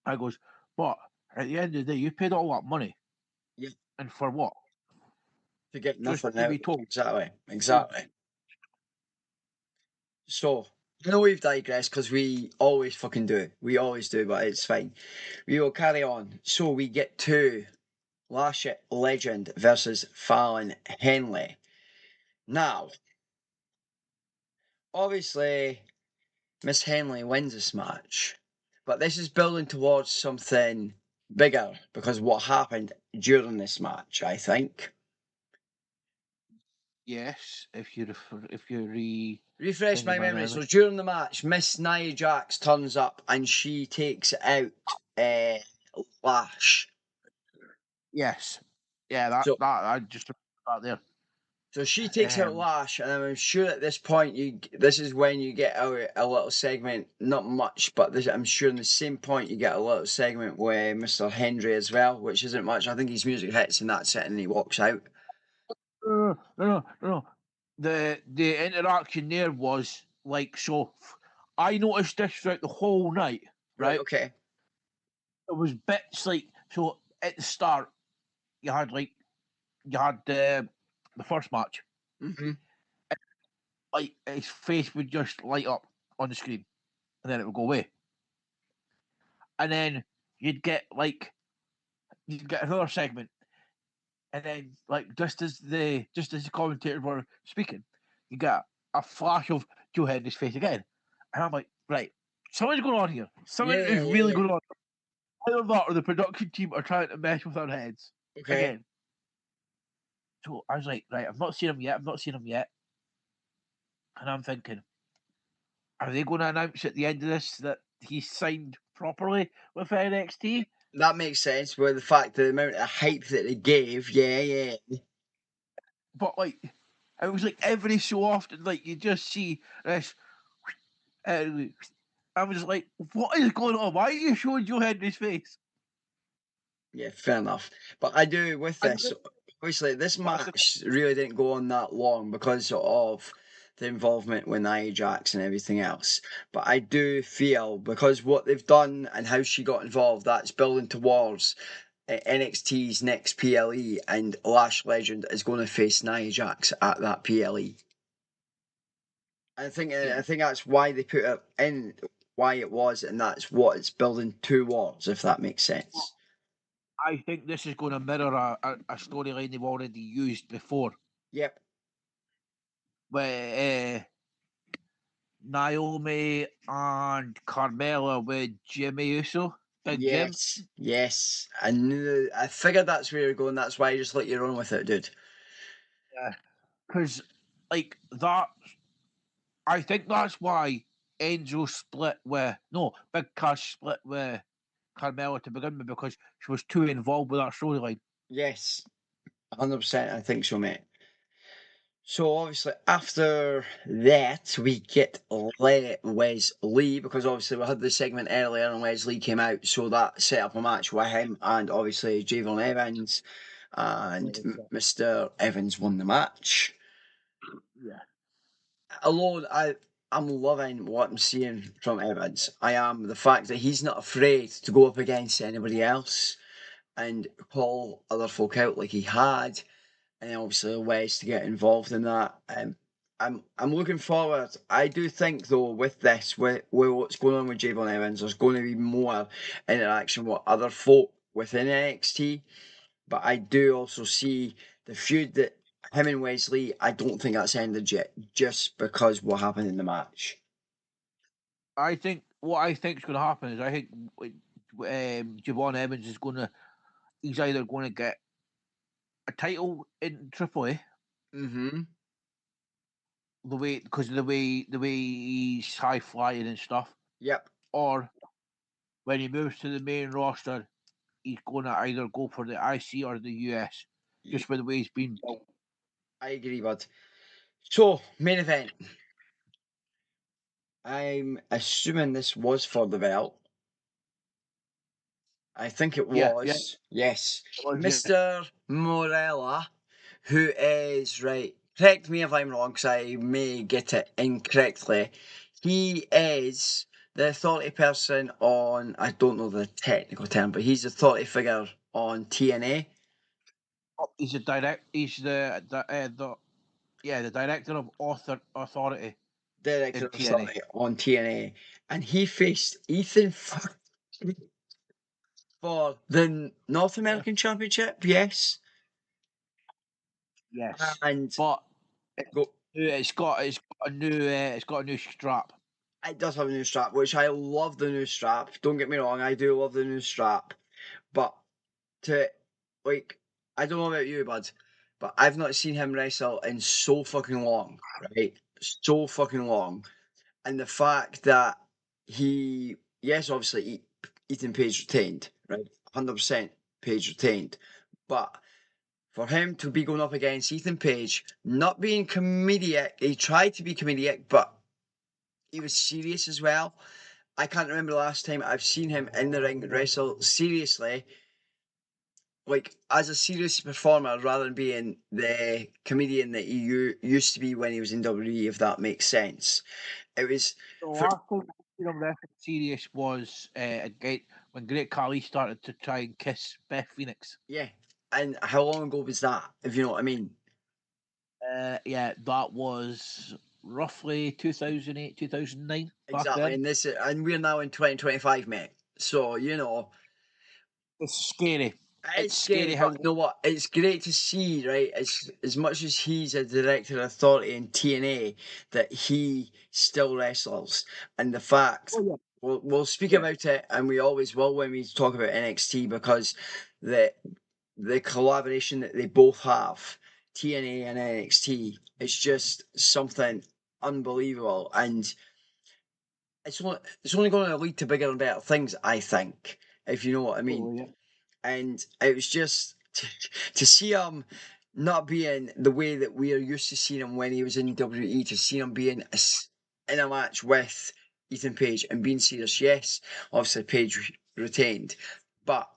I goes, but at the end of the day, you paid all that money, Yeah. and for what? To get Just nothing to out. be told. Exactly. So, I know we've digressed because we always fucking do. We always do, but it's fine. We will carry on. So, we get to Lash Legend versus Fallon Henley. Now, obviously, Miss Henley wins this match, but this is building towards something bigger because what happened during this match, I think. Yes, if you re Refresh think of my my memory. So memory. during the match, Miss Nia Jax turns up and she takes out Lash. Yes, yeah, that So that I just that there. so she takes out Um, Lash, and I'm sure at this point this is when you get a little segment, not much, but I'm sure in the same point you get a little segment where Mr. Hendry as well, which isn't much. I think his music hits and that's it, and he walks out. no. The interaction there was like so. I noticed this throughout the whole night. Right. Right, Okay. it was bits like so at the start. You had the first match. Hmm. Like his face would just light up on the screen, and then it would go away. And then you'd get like you'd get another segment, and then like just as the commentators were speaking, you got a flash of Joe Henry's face again, and I'm like, right, something's going on here. Something Yeah. is Yeah. really Yeah. going on. Either that or the production team are trying to mess with our heads Okay. again. So I was like, right, I've not seen him yet. And I'm thinking, are they going to announce at the end of this that he's signed properly with NXT? That makes sense. With the fact the amount of hype that they gave, yeah. But like, it was like every so often, like you just see this. I was like, what is going on? Why are you showing Joe Henry's face? Yeah, fair enough. But I do with And this. Obviously, this that's the match really didn't go on that long because of the involvement with Nia Jax and everything else. But I do feel because what they've done and how she got involved, that's building towards NXT's next PLE, and Lash Legend is going to face Nia Jax at that PLE. I yeah. think that's why they put it in, why it was, and that's what it's building towards. If that makes sense. I think this is going to mirror a storyline they've already used before, Yep. where Naomi and Carmella with Jimmy Uso, Big Jim. Yes. I knew. I figured that's where you're going. That's why I just let you run with it, dude. Yeah, because like that, I think that's why Enzo split with no Big Cash split with Carmella to begin with because she was too involved with that storyline. Yes, 100%. I think so, mate. So obviously after that we get Wes Lee because obviously we had the segment earlier and Wes Lee came out, so that set up a match with him and obviously Javon Evans, and Mr. Evans won the match. Yeah. Alone, I'm loving what I'm seeing from Evans. I am. The fact that he's not afraid to go up against anybody else and call other folk out like he had, and then obviously ways to get involved in that. I'm looking forward. I do think though with this, with what's going on with Javon Evans, there's going to be more interaction with other folk within NXT. But I do also see the feud that him and Wesley. I don't think that's ended yet, just because what happened in the match. I think what I think is going to happen is I think Javon Evans is going to he's either going to get a title in AAA Mm-hmm. the way because of the way he's high flying and stuff, Yep. or when he moves to the main roster, he's going to either go for the IC or the US, just by the way he's been built. I agree, bud. So, main event. I'm assuming this was for the belt. I think it Yeah, was. Yes. it was, yeah. Mr. Morella, who is, right, correct me if I'm wrong, because I may get it incorrectly. He is the authority person on, I don't know the technical term, but he's the authority figure on TNA. He's the director of authority. Director of TNA. authority on TNA. And he faced Ethan for the North American Championship, yes. Yes, And but go, it's got a new strap. it does have a new strap, which I love the new strap. Don't get me wrong, I do love the new strap. But to like, I don't know about you, bud, but I've not seen him wrestle in so fucking long, right? So fucking long. And the fact that yes, obviously Ethan Page retained, right? 100% Page retained. But for him to be going up against Ethan Page, not being comedic, he tried to be comedic, but he was serious as well. I can't remember the last time I've seen him in the ring wrestle seriously, like as a serious performer, rather than being the comedian that he used to be when he was in WWE, if that makes sense. It was The for last time I seen him wrestle serious was when Great Khali started to try and kiss Beth Phoenix. yeah. And how long ago was that? If you know what I mean. Yeah, that was roughly 2008, 2009. Back Exactly. then. And we're now in 2025, mate. So It's scary. it's It's scary, scary but how you know what? It's great to see, right? As much as he's a director of authority in TNA, that he still wrestles, and the fact Oh, yeah. we'll speak Yeah. about it, and we always will when we talk about NXT, because the the collaboration that they both have, TNA and NXT, is just something unbelievable, and it's only going to lead to bigger and better things, I think, if you know what I mean. Oh, yeah. And it was just to see him not being the way that we are used to seeing him when he was in WWE, to see him being in a match with Ethan Page and being serious. Yes, obviously Page retained, but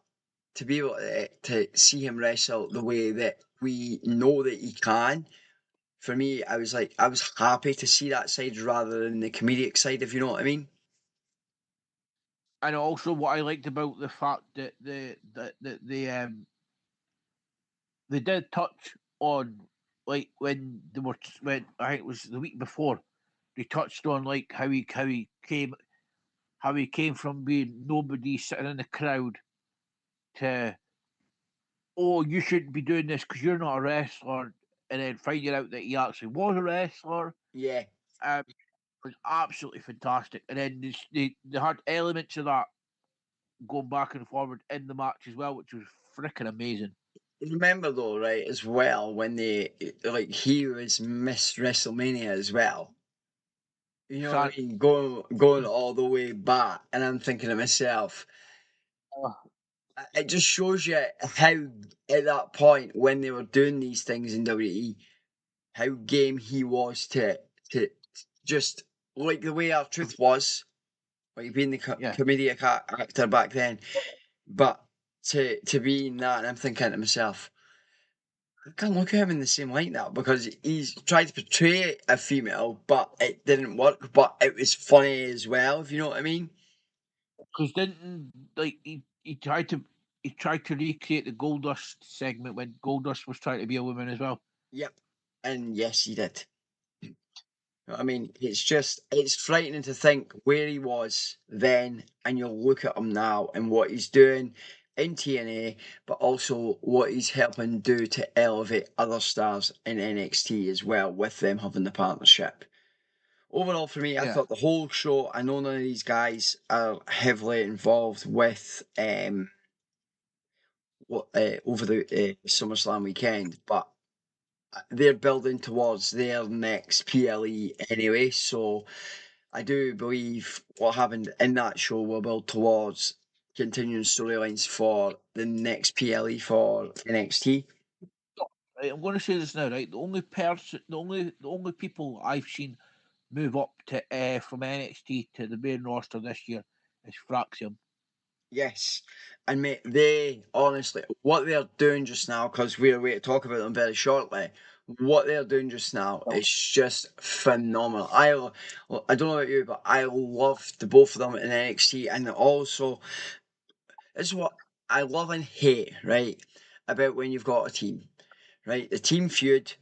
to be able to see him wrestle the way that we know that he can, for me, I was happy to see that side rather than the comedic side, if you know what I mean. And also, what I liked about the fact that they did touch on, like, when I think it was the week before, they touched on like how he came from being nobody sitting in the crowd to, oh, you shouldn't be doing this because you're not a wrestler, and then finding out that he actually was a wrestler. Yeah, Was absolutely fantastic. And then they had elements of that going back and forward in the match as well, which was freaking amazing. remember though, right, as well, when he was Miss WrestleMania as well. You know what San, I mean? Going all the way back, and I'm thinking to myself, uh, it just shows you how at that point when they were doing these things in WWE, how game he was to just like the way our truth was, like being the yeah, comedic actor back then, but to be in that, and I'm thinking to myself, I can't look at him in the same light now, because he's tried to portray a female, but it didn't work. But it was funny as well, if you know what I mean. because didn't like he tried to recreate the Goldust segment when Goldust was trying to be a woman as well. Yep, and yes, he did. I mean, it's frightening to think where he was then, and you'll look at him now and what he's doing in TNA, but also what he's helping do to elevate other stars in NXT as well, with them having the partnership. Overall, for me, I Yeah, thought the whole show. I know none of these guys are heavily involved with what over the SummerSlam weekend, but they're building towards their next PLE anyway. So I do believe what happened in that show will build towards continuing storylines for the next PLE for NXT. Right, I'm going to say this now, right? The only people I've seen move up to from NXT to the main roster this year is Fraxium. Yes, and mate, they honestly, what they're doing just now, because we're going to talk about them very shortly. What they're doing just now is just phenomenal. I don't know about you, but I love the both of them in NXT, and also this is what I love and hate, right? About when you've got a team, right? The team feud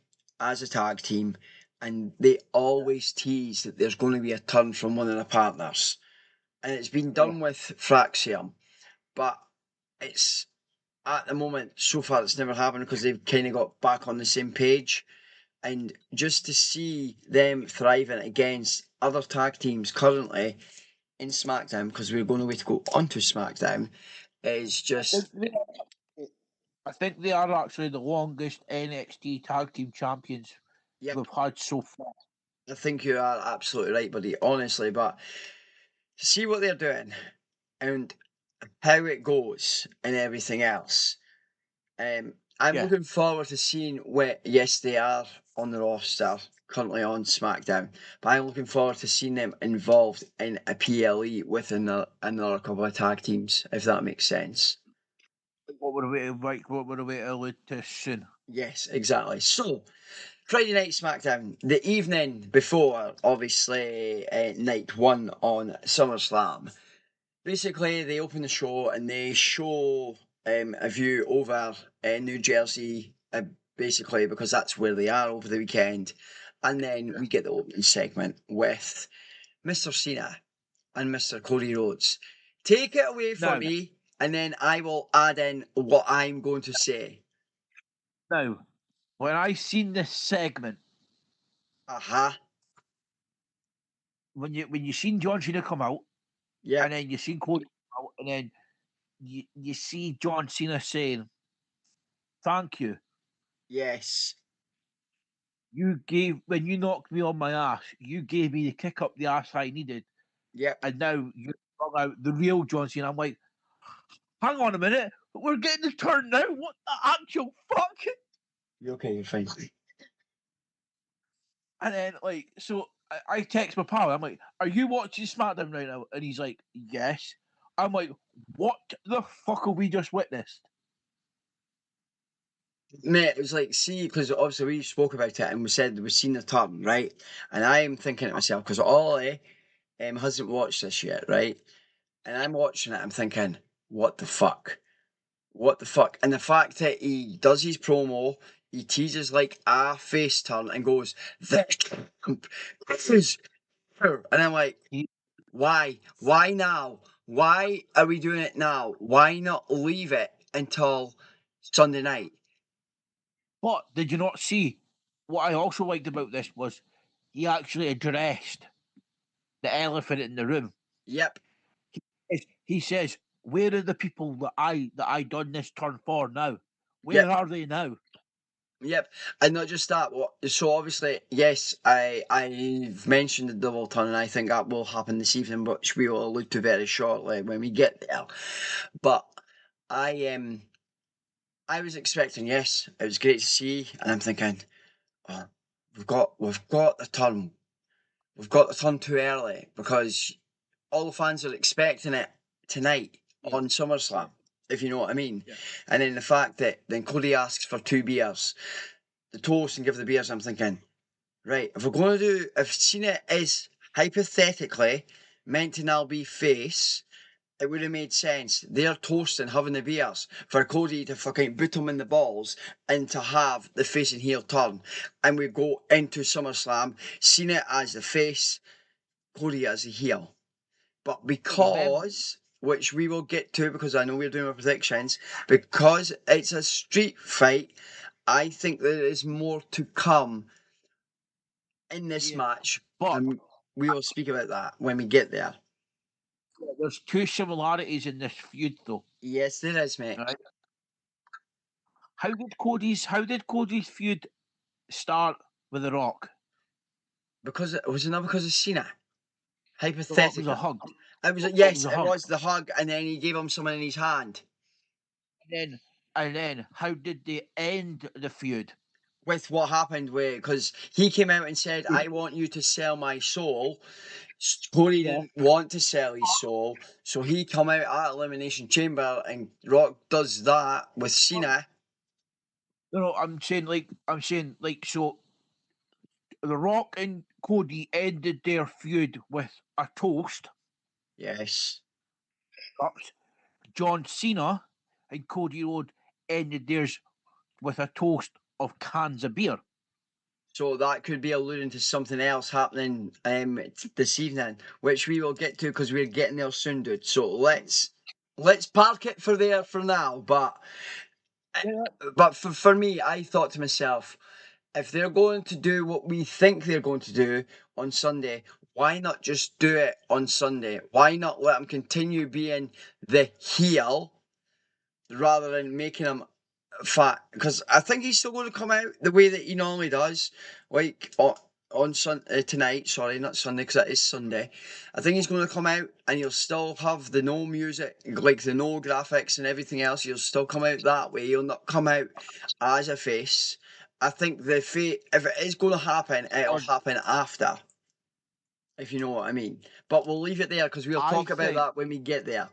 as a tag team, and they always tease that there's going to be a turn from one of the partners, and it's been done with Fraxium, but it's at the moment so far it's never happened because they've kind of got back on the same page, and just to see them thriving against other tag teams currently in SmackDown, because we're going to wait to go onto SmackDown, is just I think they are actually the longest NXT tag team champions yep. we've had so far. I think you are absolutely right, buddy. Honestly, but to see what they're doing and how it goes and everything else. I'm Yeah. looking forward to seeing where, yes, they are on the roster, currently on SmackDown, but I'm looking forward to seeing them involved in a PLE with another couple of tag teams, if that makes sense. What we're waiting, like what we're waiting to allude to soon. Yes, exactly. So, Friday Night SmackDown, the evening before, obviously, night one on SummerSlam. Basically, they open the show and they show a view over New Jersey, basically, because that's where they are over the weekend. And then we get the opening segment with Mr. Cena and Mr. Cody Rhodes. Take it away for Now, me, and then I will add in what I'm going to say. now, when I seen this segment, Uh-huh. when you seen John Cena come out, Yep. and then you seen Cody come out, and then you see John Cena saying, "Thank you. Yes. You gave when you knocked me on my ass. You gave me the kick up the ass I needed, Yep. and now you brought out the real John Cena." I'm like, hang on a minute, we're getting the turn now. What the actual fuck? You okay? You're fine. And then so I text my pal. I'm like, "Are you watching SmackDown right now?" And he's like, "Yes." I'm like, "What the fuck have we just witnessed?" Mate, it was like, see, because obviously we spoke about it and we said we've seen the turn, right? And I'm thinking to myself, because Ollie hasn't watched this yet, right? And I'm watching it, I'm thinking, what the fuck? What the fuck? And the fact that he does his promo, he teases like a face turn and goes, this is her. And I'm like, He- why? Why now? Why are we doing it now? Why not leave it until Sunday night? But did you not see what I also liked about this was he actually addressed the elephant in the room. Yep. He says, "Where are the people that I done this turn for now? Where Yep. are they now?" Yep, and not just that. What? So obviously, yes, I've mentioned the double turn, and I think that will happen this evening, which we will allude to very shortly when we get there. But I I was expecting, yes, it was great to see, and I'm thinking, oh, we've got the turn, we've got the turn too early because all the fans are expecting it tonight on SummerSlam, if you know what I mean. Yeah. And then the fact that then Cody asks for 2 beers, the toast and give the beers, I'm thinking, right, if we're going to do, if Cena is hypothetically meant to now be face, it would have made sense. They're toasting, having the beers, for Cody to fucking boot him in the balls and to have the face and heel turn. And we go into SummerSlam, Cena as the face, Cody as the heel. But because, which we will get to because I know we're doing our predictions, because it's a street fight, I think there is more to come in this Yeah. match, But and we will speak about that when we get there. there's two similarities in this feud, though. Yes, there is, mate. Right? How did Cody's feud start with The Rock? Because it was it not because of Cena. It hypothetical. was a hug. It was It yes, was a it hug. was the hug, and then he gave him something in his hand. And then, how did they end the feud? With what happened with, because he came out and said, "I want you to sell my soul." Tony didn't want to sell his soul, so he come out at Elimination Chamber, and Rock does that with Cena. No, I'm saying like so. The Rock and Cody ended their feud with a toast. Yes. Ups. John Cena and Cody Rhodes ended theirs with a toast of cans of beer. So that could be alluding to something else happening this evening, which we will get to because we're getting there soon, dude. So let's park it for there for now. But for me, I thought to myself, if they're going to do what we think they're going to do on Sunday, why not just do it on Sunday? Why not let them continue being the heel rather than making them fat? Because I think he's still going to come out the way that he normally does, like on tonight. Sorry, not Sunday, because it is Sunday. I think he's going to come out and you'll still have the no music, like the no graphics and everything else. You'll still come out that way. You'll not come out as a face. I think if it is going to happen, it'll happen after. If you know what I mean. But we'll leave it there because we'll talk about that when we get there.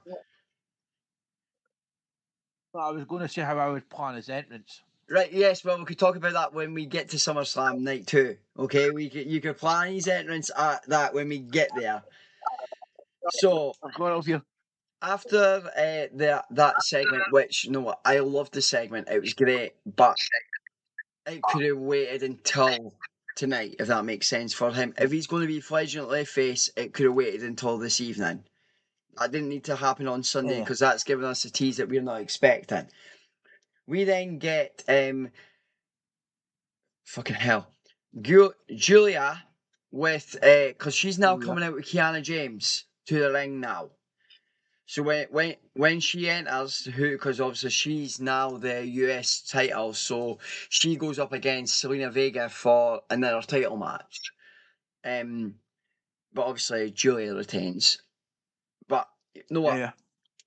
I was going to say how I would plan his entrance. Right, yes, well, we could talk about that when we get to SummerSlam night 2. Okay, you could plan his entrance at that when we get there. So, after that segment, which, you know what, I loved the segment, it was great, but it could have waited until tonight, if that makes sense for him. If he's going to be flagrantly face, it could have waited until this evening. That didn't need to happen on Sunday because that's giving us a tease that we're not expecting. We then get fucking hell, Julia with because she's now coming out with Kiana James to the ring now. So when she enters, who because obviously she's now the US title, so she goes up against Selena Vega for another title match. But obviously Julia retains. But you know what?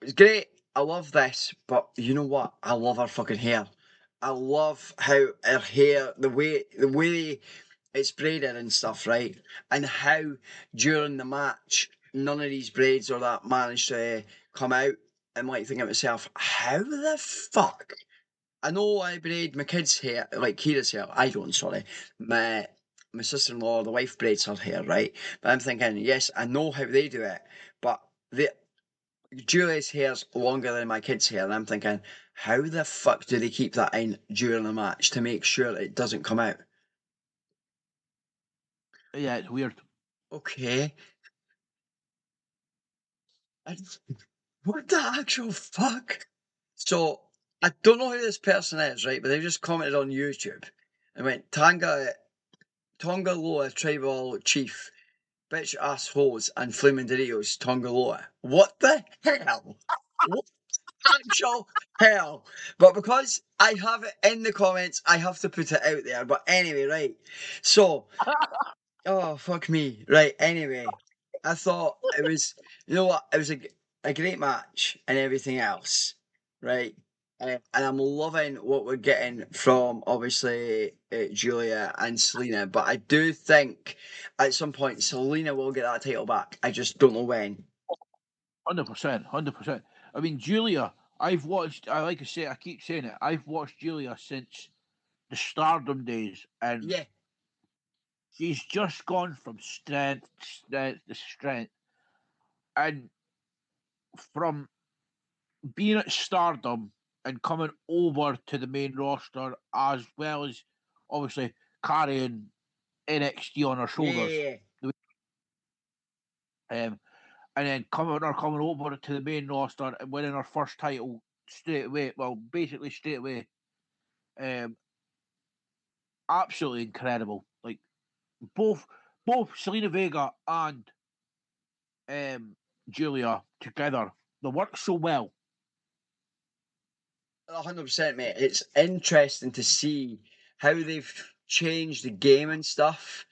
It's great. I love this, but you know what? I love her fucking hair. I love how her hair, the way it's braided and stuff, right? And how during the match, none of these braids or that managed to come out. I'm like thinking to myself, how the fuck? I know I braid my kids' hair, like Kira's hair. I don't, sorry. My sister-in-law, the wife braids her hair, right? But I'm thinking, yes, I know how they do it, but Julie's hair's longer than my kid's hair, and I'm thinking, how the fuck do they keep that in during the match to make sure it doesn't come out? Yeah, it's weird. Okay. What the actual fuck? So, I don't know who this person is, right? But they just commented on YouTube and went, Tonga Loa Tribal Chief, bitch ass hoes and Flaming Doritos, Tonga Loa. What the hell? What actual hell? But because I have it in the comments, I have to put it out there. But anyway, right. So, oh, fuck me. Right, anyway. I thought it was, you know what? It was a great match and everything else, right? And I'm loving what we're getting from obviously Julia and Selena, but I do think at some point Selena will get that title back. I just don't know when. 100%. I mean, Julia, I've watched. I like I say, I keep saying it. I've watched Julia since the Stardom days, and Yeah, she's just gone from strength to strength, and from being at Stardom and coming over to the main roster, as well as obviously carrying NXT on her shoulders. yeah. And then coming over to the main roster and winning her first title straight away. Well, basically straight away. Absolutely incredible. Like both Selena Vega and Julia together, they work so well. 100%, mate. It's interesting to see how they've changed the game and stuff,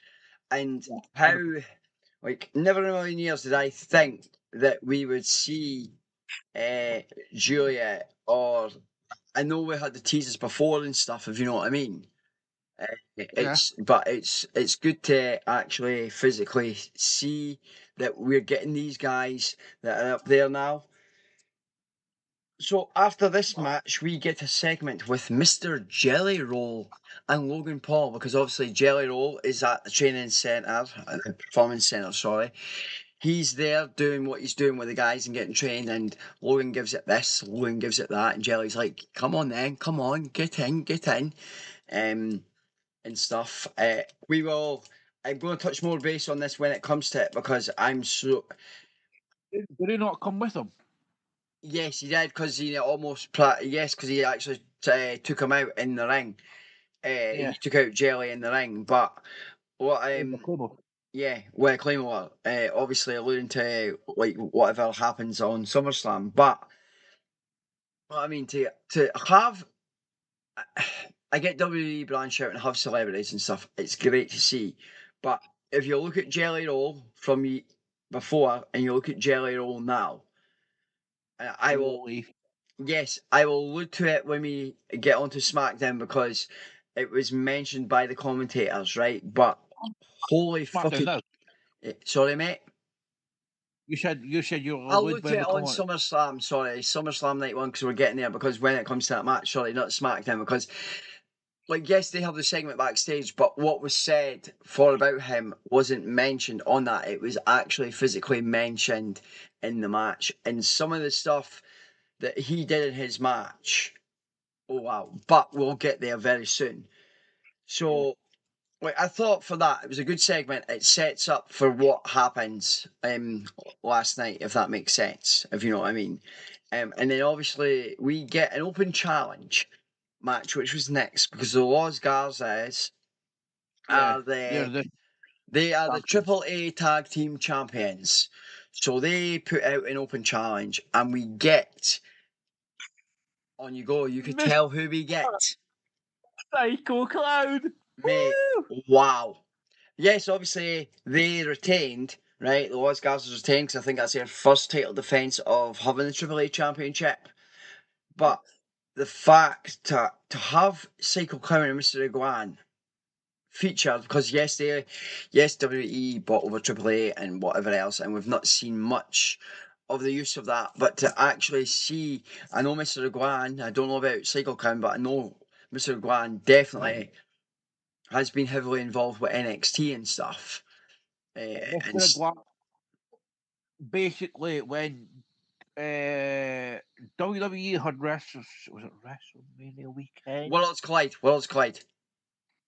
and how Like, never in a million years did I think that we would see Julia, or I know we had the teasers before and stuff, if you know what I mean. Yeah. It's good to actually physically see that we're getting these guys that are up there now. So after this match, we get a segment with Mr. Jelly Roll and Logan Paul, because obviously Jelly Roll is at the training centre, performance centre, sorry. He's there doing what he's doing with the guys and getting trained, and Logan gives it this, Logan gives it that, and Jelly's like, come on then, come on, get in, and stuff. I'm going to touch more base on this when it comes to it, because I'm so... Did he not come with him? Yes, he did, because he because he actually took him out in the ring. Yeah. He took out Jelly in the ring, but what yeah, well, Claymore, obviously alluding to like whatever happens on SummerSlam, but what I mean to have, I get WWE branch out and have celebrities and stuff. It's great to see, but if you look at Jelly Roll from before and you look at Jelly Roll now, I will. Holy. Yes, I will allude to it when we get onto SmackDown, because it was mentioned by the commentators, right? But holy SmackDown fucking... now. Sorry, mate. You said you'll I'll allude look to when it we on come on. SummerSlam, sorry, SummerSlam Night 1, because we're getting there, because when it comes to that match, sorry, not SmackDown, because, like, yes, they have the segment backstage, but what was said for about him wasn't mentioned on that. It was actually physically mentioned in the match, and some of the stuff that he did in his match, oh wow, but we'll get there very soon. So, like, I thought for that, it was a good segment. It sets up for what happens last night, if that makes sense, if you know what I mean. And then obviously we get an open challenge match, which was next, because the Los Garzas Yeah. are They're the they are the champions. AAA Tag Team Champions. So they put out an open challenge, and we get... On you go, you could Mr. tell who we get. Psycho Clown. Mate, Woo! wow. Yes, obviously they retained, right? The Los Garzas retained, because I think that's their first title defense of having the AAA Championship. But the fact to have Psycho Clown and Mr. Iguan featured, because yes, WWE bought over AAA and whatever else, and we've not seen much of the use of that. But to actually see, I know Mr. Iguan, I don't know about Psycho Clown, but I know Mr. Iguan definitely has been heavily involved with NXT and stuff. And Mr. Iguana. Basically, when WWE had was it WrestleMania weekend? Worlds Collide, Worlds Collide.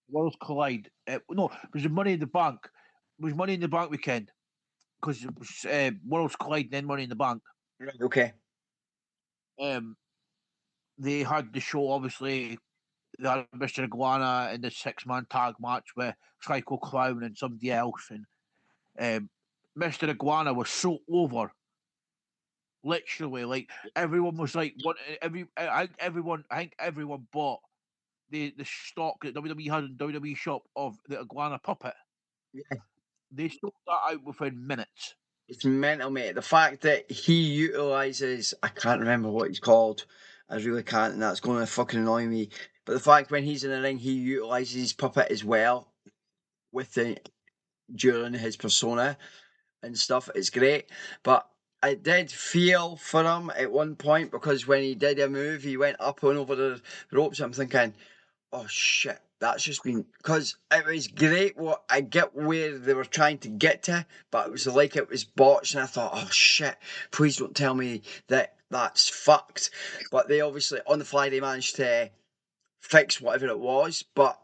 Worlds Collide. No, it was Money in the Bank. It was Money in the Bank weekend, because it was Worlds Collide, then Money in the Bank. Right, okay. They had the show, obviously. They had Mr. Iguana in the 6-man tag match with Psycho Clown and somebody else, and Mr. Iguana was so over. Literally, like everyone was like, what? I think everyone bought the stock that WWE had in WWE shop of the Iguana puppet. Yeah. They sold that out within minutes. It's mental, mate. The fact that he utilises, I can't remember what he's called. I really can't, and that's going to fucking annoy me. But the fact when he's in the ring, he utilises his puppet as well during his persona and stuff. It's great. But I did feel for him at one point, because when he did a move, he went up and over the ropes. I'm thinking, oh shit, that's just been... Because it was great. What I get where they were trying to get to, but it was like it was botched, and I thought, oh shit, please don't tell me that that's fucked. But they obviously on the fly they managed to fix whatever it was, but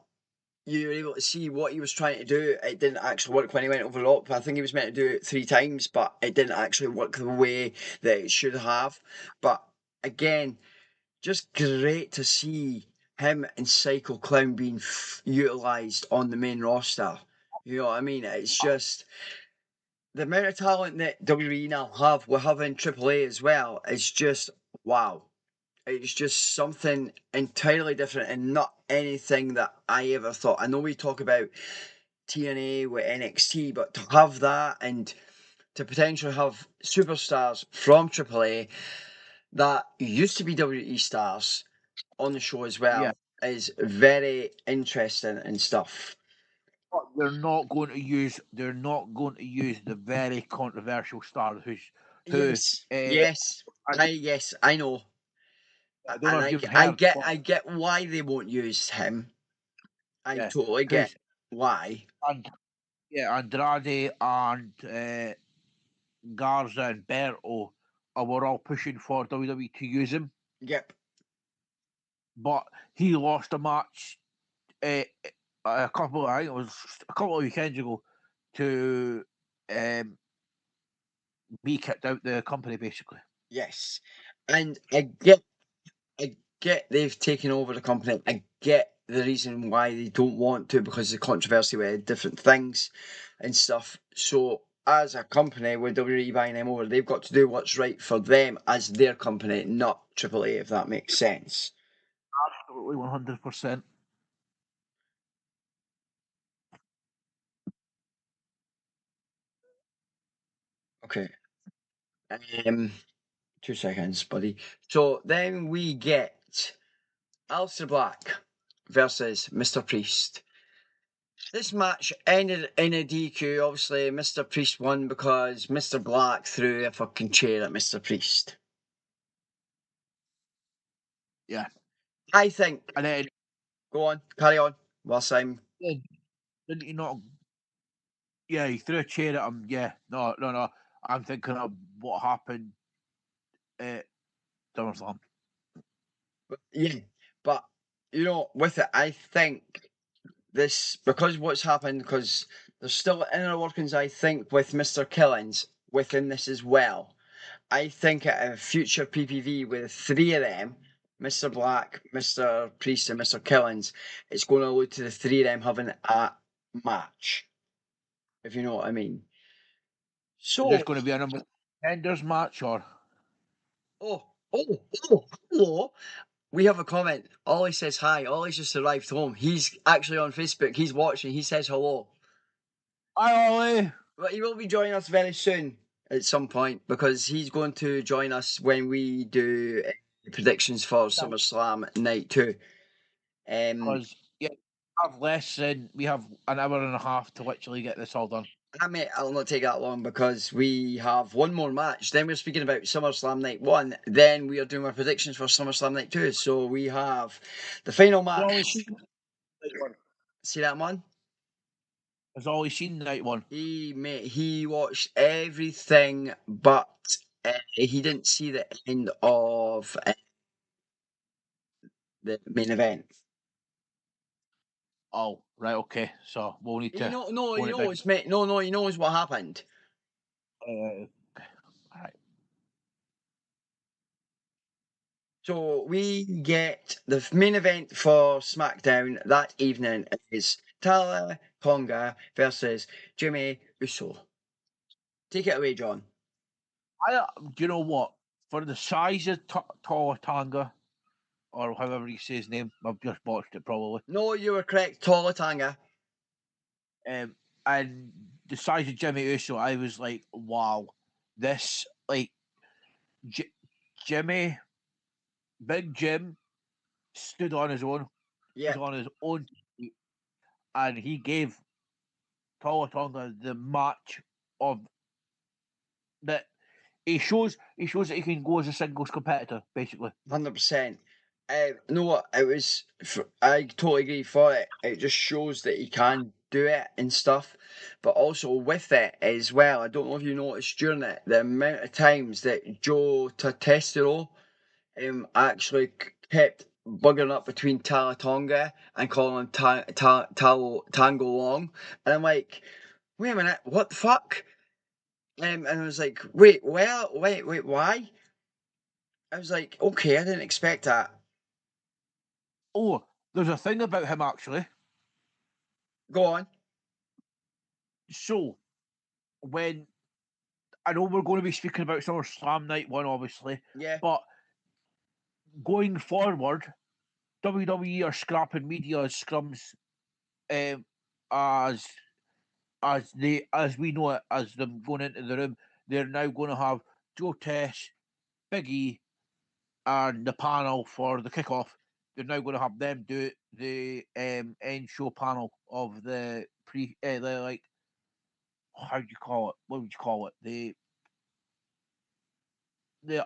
you were able to see what he was trying to do. It didn't actually work when he went over the top. I think he was meant to do it 3 times, but it didn't actually work the way that it should have. But again, just great to see him and Psycho Clown being utilised on the main roster. You know what I mean? It's just the amount of talent that WWE now have. We're having AAA as well. It's just wow. It's just something entirely different and not anything that I ever thought. I know we talk about TNA, with NXT, but to have that and to potentially have superstars from AAA that used to be WWE stars on the show as well Yeah. is very interesting and stuff. But they're not going to use the very controversial star who Yes, I yes, I know, don't know and if you've I heard, get, but I get why they won't use him. I yeah, totally get because why. Andrade and Garza and Berto were all pushing for WWE to use him, Yep. but he lost a match I think it was a couple of weekends ago to be kicked out the company basically. Yes, and I get they've taken over the company. I get the reason why they don't want to because of the controversy with different things and stuff. So as a company with WWE buying them over, they've got to do what's right for them as their company, not AAA, if that makes sense. Absolutely 100%. Okay. Um, 2 seconds, buddy. So then we get Aleister Black versus Mr. Priest. This match ended in a DQ. Obviously, Mr. Priest won because Mr. Black threw a fucking chair at Mr. Priest. Yeah, I think. and then Go on, carry on. Whilst I'm. didn't you not? Yeah, he threw a chair at him. Yeah, no. I'm thinking of what happened at SummerSlam. Yeah, but with it, I think this because what's happened because there's still inner workings. I think with Mr. Killings within this as well. I think at a future PPV with three of them, Mr. Black, Mr. Priest, and Mr. Killings, it's going to allude to the three of them having a match, if you know what I mean. Is this So, going to be a number contenders match or? oh, hello. We have a comment. Ollie says hi. Ollie's just arrived home. He's actually on Facebook. He's watching. He says hello. Hi, Ollie. But he will be joining us very soon at some point because he's going to join us when we do predictions for SummerSlam Night 2. Because we have an hour and a half to literally get this all done. I mean, I'll not take that long because we have one more match. Then we're speaking about SummerSlam Night 1. Then we are doing our predictions for SummerSlam Night 2. So we have the final match. See that one? Has Ollie seen Night 1? He watched everything, but he didn't see the end of the main event. Oh, right, okay. So we'll need to. No, he knows, mate. No, he knows what happened. All right. So we get the main event for SmackDown that evening is Tala Tonga versus Jimmy Uso. Take it away, John. Do you know what? For the size of Tanga, or however you say his name, I've just botched it probably. No, you were correct. Tala Tonga. And the size of Jimmy Uso, I was like, wow, this like Jimmy, Big Jim, stood on his own. Yeah, Was on his own feet, and he gave Tonga the match of that. He shows that he can go as a singles competitor, basically. 100%. No, what it was. I totally agree. For it, it just shows that he can do it and stuff. But also with it as well, I don't know if you noticed during it the amount of times that Joe Testero actually kept bugging up between Talatonga and calling him Tango Long, and I'm like, wait a minute, what the fuck? And I was like, wait, why? I was like, okay, I didn't expect that. Oh, there's a thing about him actually. Go on. So, when I know we're going to be speaking about SummerSlam Night 1, obviously, Yeah. but going forward, WWE are scrapping media as scrums as as we know it, as them going into the room, they're now going to have Joe Tess, Big E, and the panel for the kickoff. They're now going to have them do the end show panel of the the like, how do you call it? What would you call it? The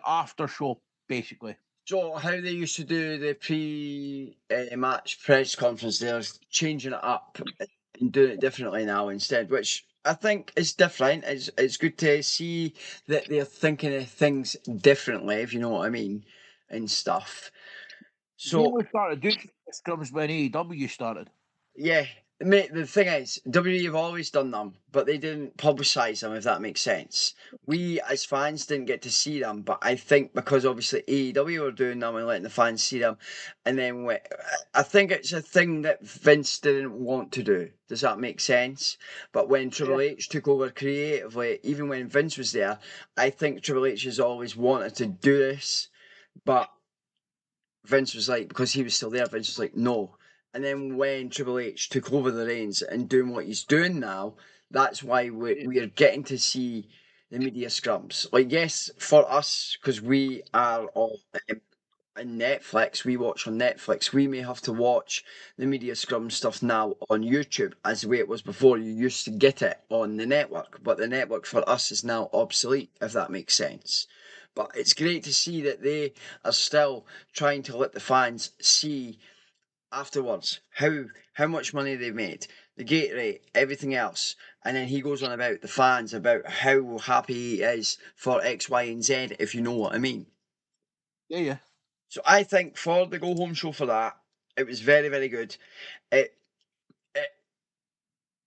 after show, basically. So how they used to do the pre-match press conference, they're changing it up and doing it differently now instead, which I think is different. It's good to see that they're thinking of things differently, if you know what I mean, and stuff. They So only started doing scrums when AEW started. yeah, mate, the thing is, WWE have always done them, but they didn't publicise them, if that makes sense. We, as fans, didn't get to see them, but I think because obviously AEW were doing them and letting the fans see them, and then I think it's a thing that Vince didn't want to do. Does that make sense? But when Triple H took over creatively, even when Vince was there, I think Triple H has always wanted to do this, but Vince was like, because he was still there, Vince was like, no. And then when Triple H took over the reins and doing what he's doing now, that's why we are getting to see the media scrums. Like, yes, for us, because we are all in Netflix, we watch on Netflix, we may have to watch the media scrum stuff now on YouTube as the way it was before. You used to get it on the network, but the network for us is now obsolete, if that makes sense. But it's great to see that they are still trying to let the fans see afterwards how much money they've made, the gate rate, everything else. And then he goes on about the fans, about how happy he is for X, Y, and Z, if you know what I mean. Yeah. So I think for the go home show for that, it was very, very good. It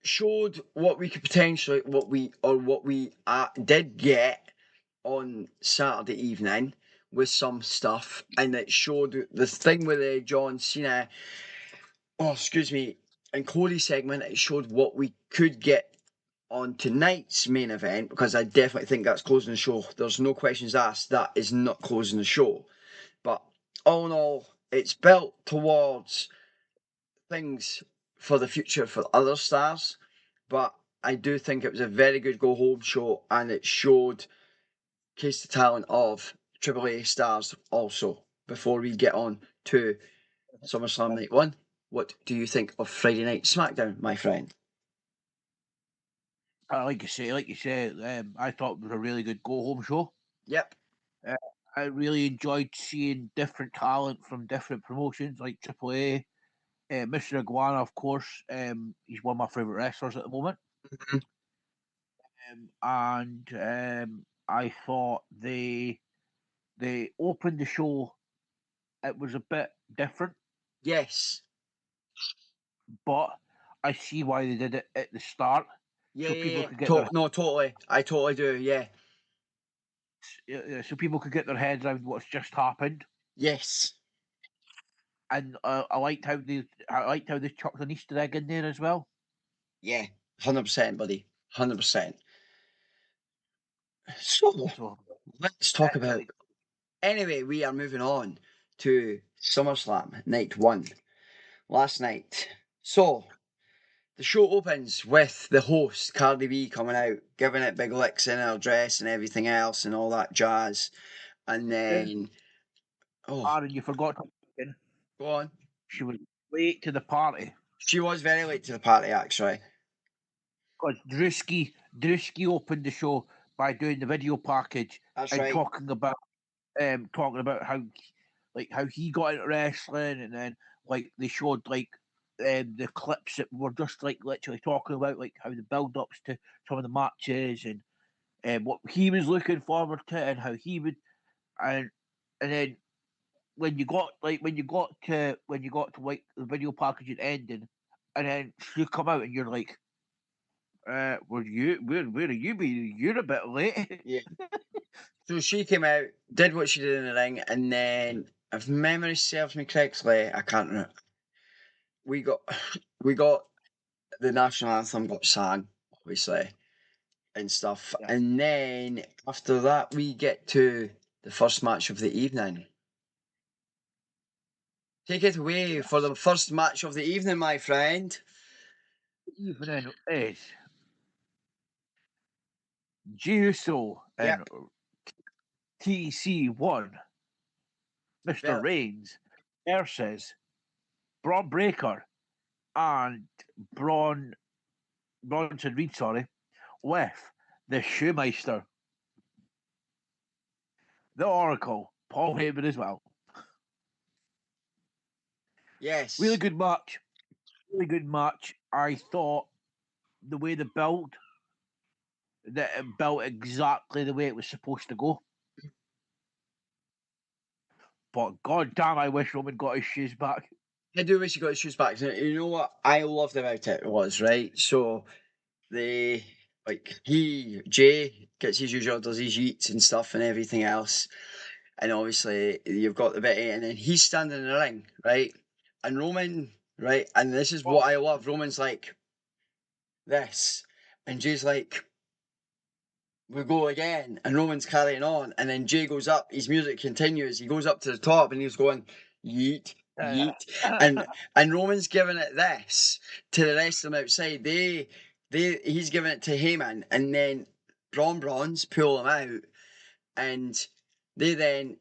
showed what we could potentially what we did get on Saturday evening with some stuff, and it showed the thing with John Cena. Oh, excuse me. And Cody segment, it showed what we could get on tonight's main event, because I definitely think that's closing the show. There's no questions asked. That is not closing the show. But all in all, it's built towards things for the future for other stars. But I do think it was a very good go home show, and it showed case the talent of AAA stars also. Before we get on to SummerSlam Night 1, what do you think of Friday Night SmackDown, my friend? Like you say, I thought it was a really good go home show. Yep. I really enjoyed seeing different talent from different promotions like AAA. Mr. Iguana, of course, he's one of my favorite wrestlers at the moment. Mhm. And I thought they opened the show. It was a bit different, Yes. but I see why they did it at the start, Yeah, so yeah, people yeah. could get their No, totally. I totally do. Yeah. so people could get their heads around what's just happened. Yes. And I liked how they chucked an Easter egg in there as well. Yeah. 100%, buddy. 100%. So So let's talk about. really, Anyway, we are moving on to SummerSlam Night 1 last night. So the show opens with the host, Cardi B, coming out, giving it big licks in her dress and everything else and all that jazz. And then, oh, Aaron, you forgot to mention go on. she was late to the party She was very late to the party, actually. because Drewski opened the show by doing the video package That's and right. talking about how he got into wrestling, and then like they showed like the clips that were just like literally talking about like how the build ups to some of the matches and what he was looking forward to and how he would and and then when you got to like the video packaging ending, and then you come out and you're like, where are you been? You're a bit late. Yeah. So she came out, did what she did in the ring, and then, if memory serves me correctly, I can't remember. We got, we got the national anthem got sang, obviously, and stuff. Yeah. And then after that, we get to the first match of the evening. Take it away for the first match of the evening, my friend. Evening is Jey Uso and Yep. TC1, Mr. Yeah. Reigns versus Braun Breaker and Bronson Reed, with the Shoemeister, the Oracle, Paul Heyman as well. Yes. Really good match. Really good match. I thought the way the build, that it built exactly the way it was supposed to go. But god damn, I wish Roman got his shoes back. I do wish he got his shoes back. You know what I loved about it was, right? So Jay gets his usual, does his yeets and stuff and everything else. And obviously you've got the Betty, and then he's standing in the ring, right? And Roman, right? And this is what I love. Roman's like this, and Jay's like, we go again, and Roman's carrying on, and then Jay goes up, his music continues, he goes up to the top and he's going yeet, yeet, and Roman's giving it this to the rest of them outside. He's giving it to Heyman, and then Bronze pull him out, and they then,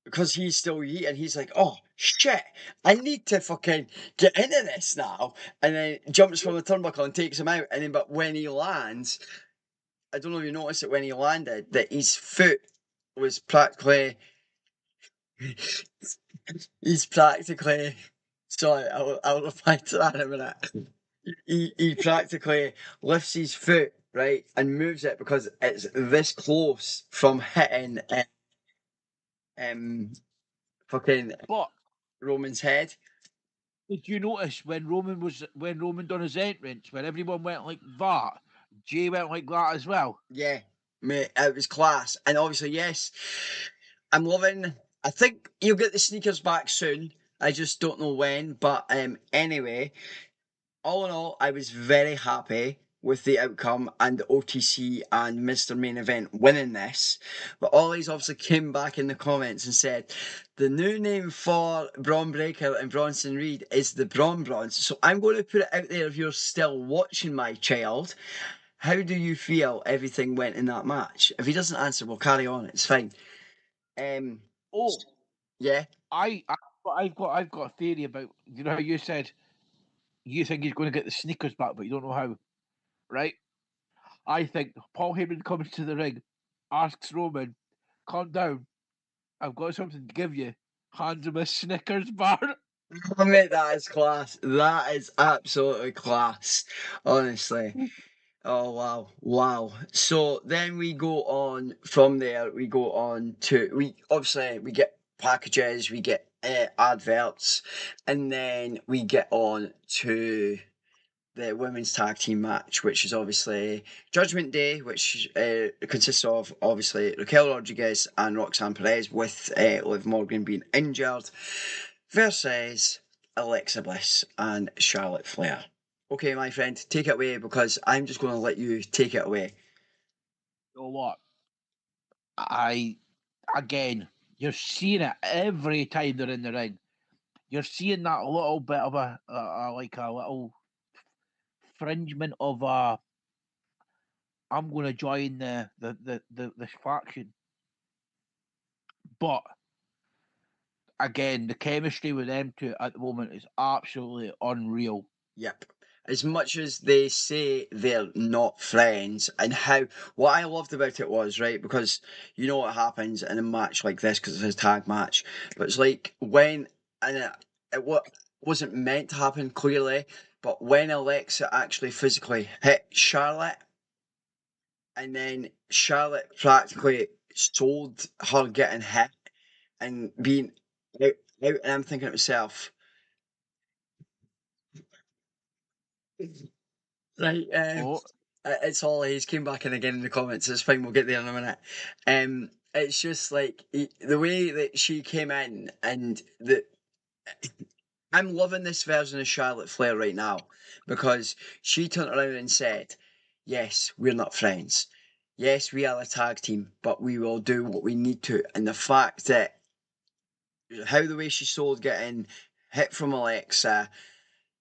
because he's still yeeting, he's like, oh shit, I need to fucking get into this now, and then jumps from the turnbuckle and takes him out, and then but when he lands, I don't know if you noticed it when he landed, that his foot was practically. He's practically. Sorry, I'll reply to that in a minute. He practically lifts his foot, right, and moves it because it's this close from hitting um fucking But Roman's head. did you notice when Roman done his entrance, when everyone went like that, Jay went like that as well? Yeah, mate, it was class. And obviously, yes, I'm loving. I think you'll get the sneakers back soon. I just don't know when. But anyway, all in all, I was very happy with the outcome and the OTC and Mr. Main Event winning this. But Ollie's obviously came back in the comments and said the new name for Braun Breaker and Bronson Reed is the Braun Bronze. So I'm going to put it out there if you're still watching, my child. How do you feel everything went in that match? If he doesn't answer, we'll carry on. It's fine. Oh, Yeah. I've got a theory about, you know how you said you think he's going to get the sneakers back, but you don't know how, right? I think Paul Heyman comes to the ring, asks Roman, "Calm down, I've got something to give you." Hands him a Snickers bar. Oh, mate, that is class. That is absolutely class. Honestly. Oh wow, wow. So then we go on from there. We go on to we get packages, we get adverts, and then we get on to the women's tag team match, which is obviously Judgment Day, which consists of obviously Raquel Rodriguez and Roxanne Perez, with Liv Morgan being injured, versus Alexa Bliss and Charlotte Flair. Okay, my friend, take it away because I'm just going to let you take it away. You know what? Again, you're seeing it every time they're in the ring. You're seeing that little bit of like a little fringement of I'm going to join this faction. But again, the chemistry with them two at the moment is absolutely unreal. Yep. As much as they say they're not friends, and what I loved about it was, right, because you know what happens in a match like this because it's a tag match, but it's like when, and wasn't meant to happen clearly, but when Alexa actually physically hit Charlotte, and then Charlotte practically sold her getting hit and being out, and I'm thinking to myself, right, Oh, it's all he's came back in again in the comments. It's fine, we'll get there in a minute. It's just like the way that she came in, and I'm loving this version of Charlotte Flair right now because she turned around and said, "Yes, we're not friends. Yes, we are a tag team, but we will do what we need to." And the fact that how the way she sold getting hit from Alexa,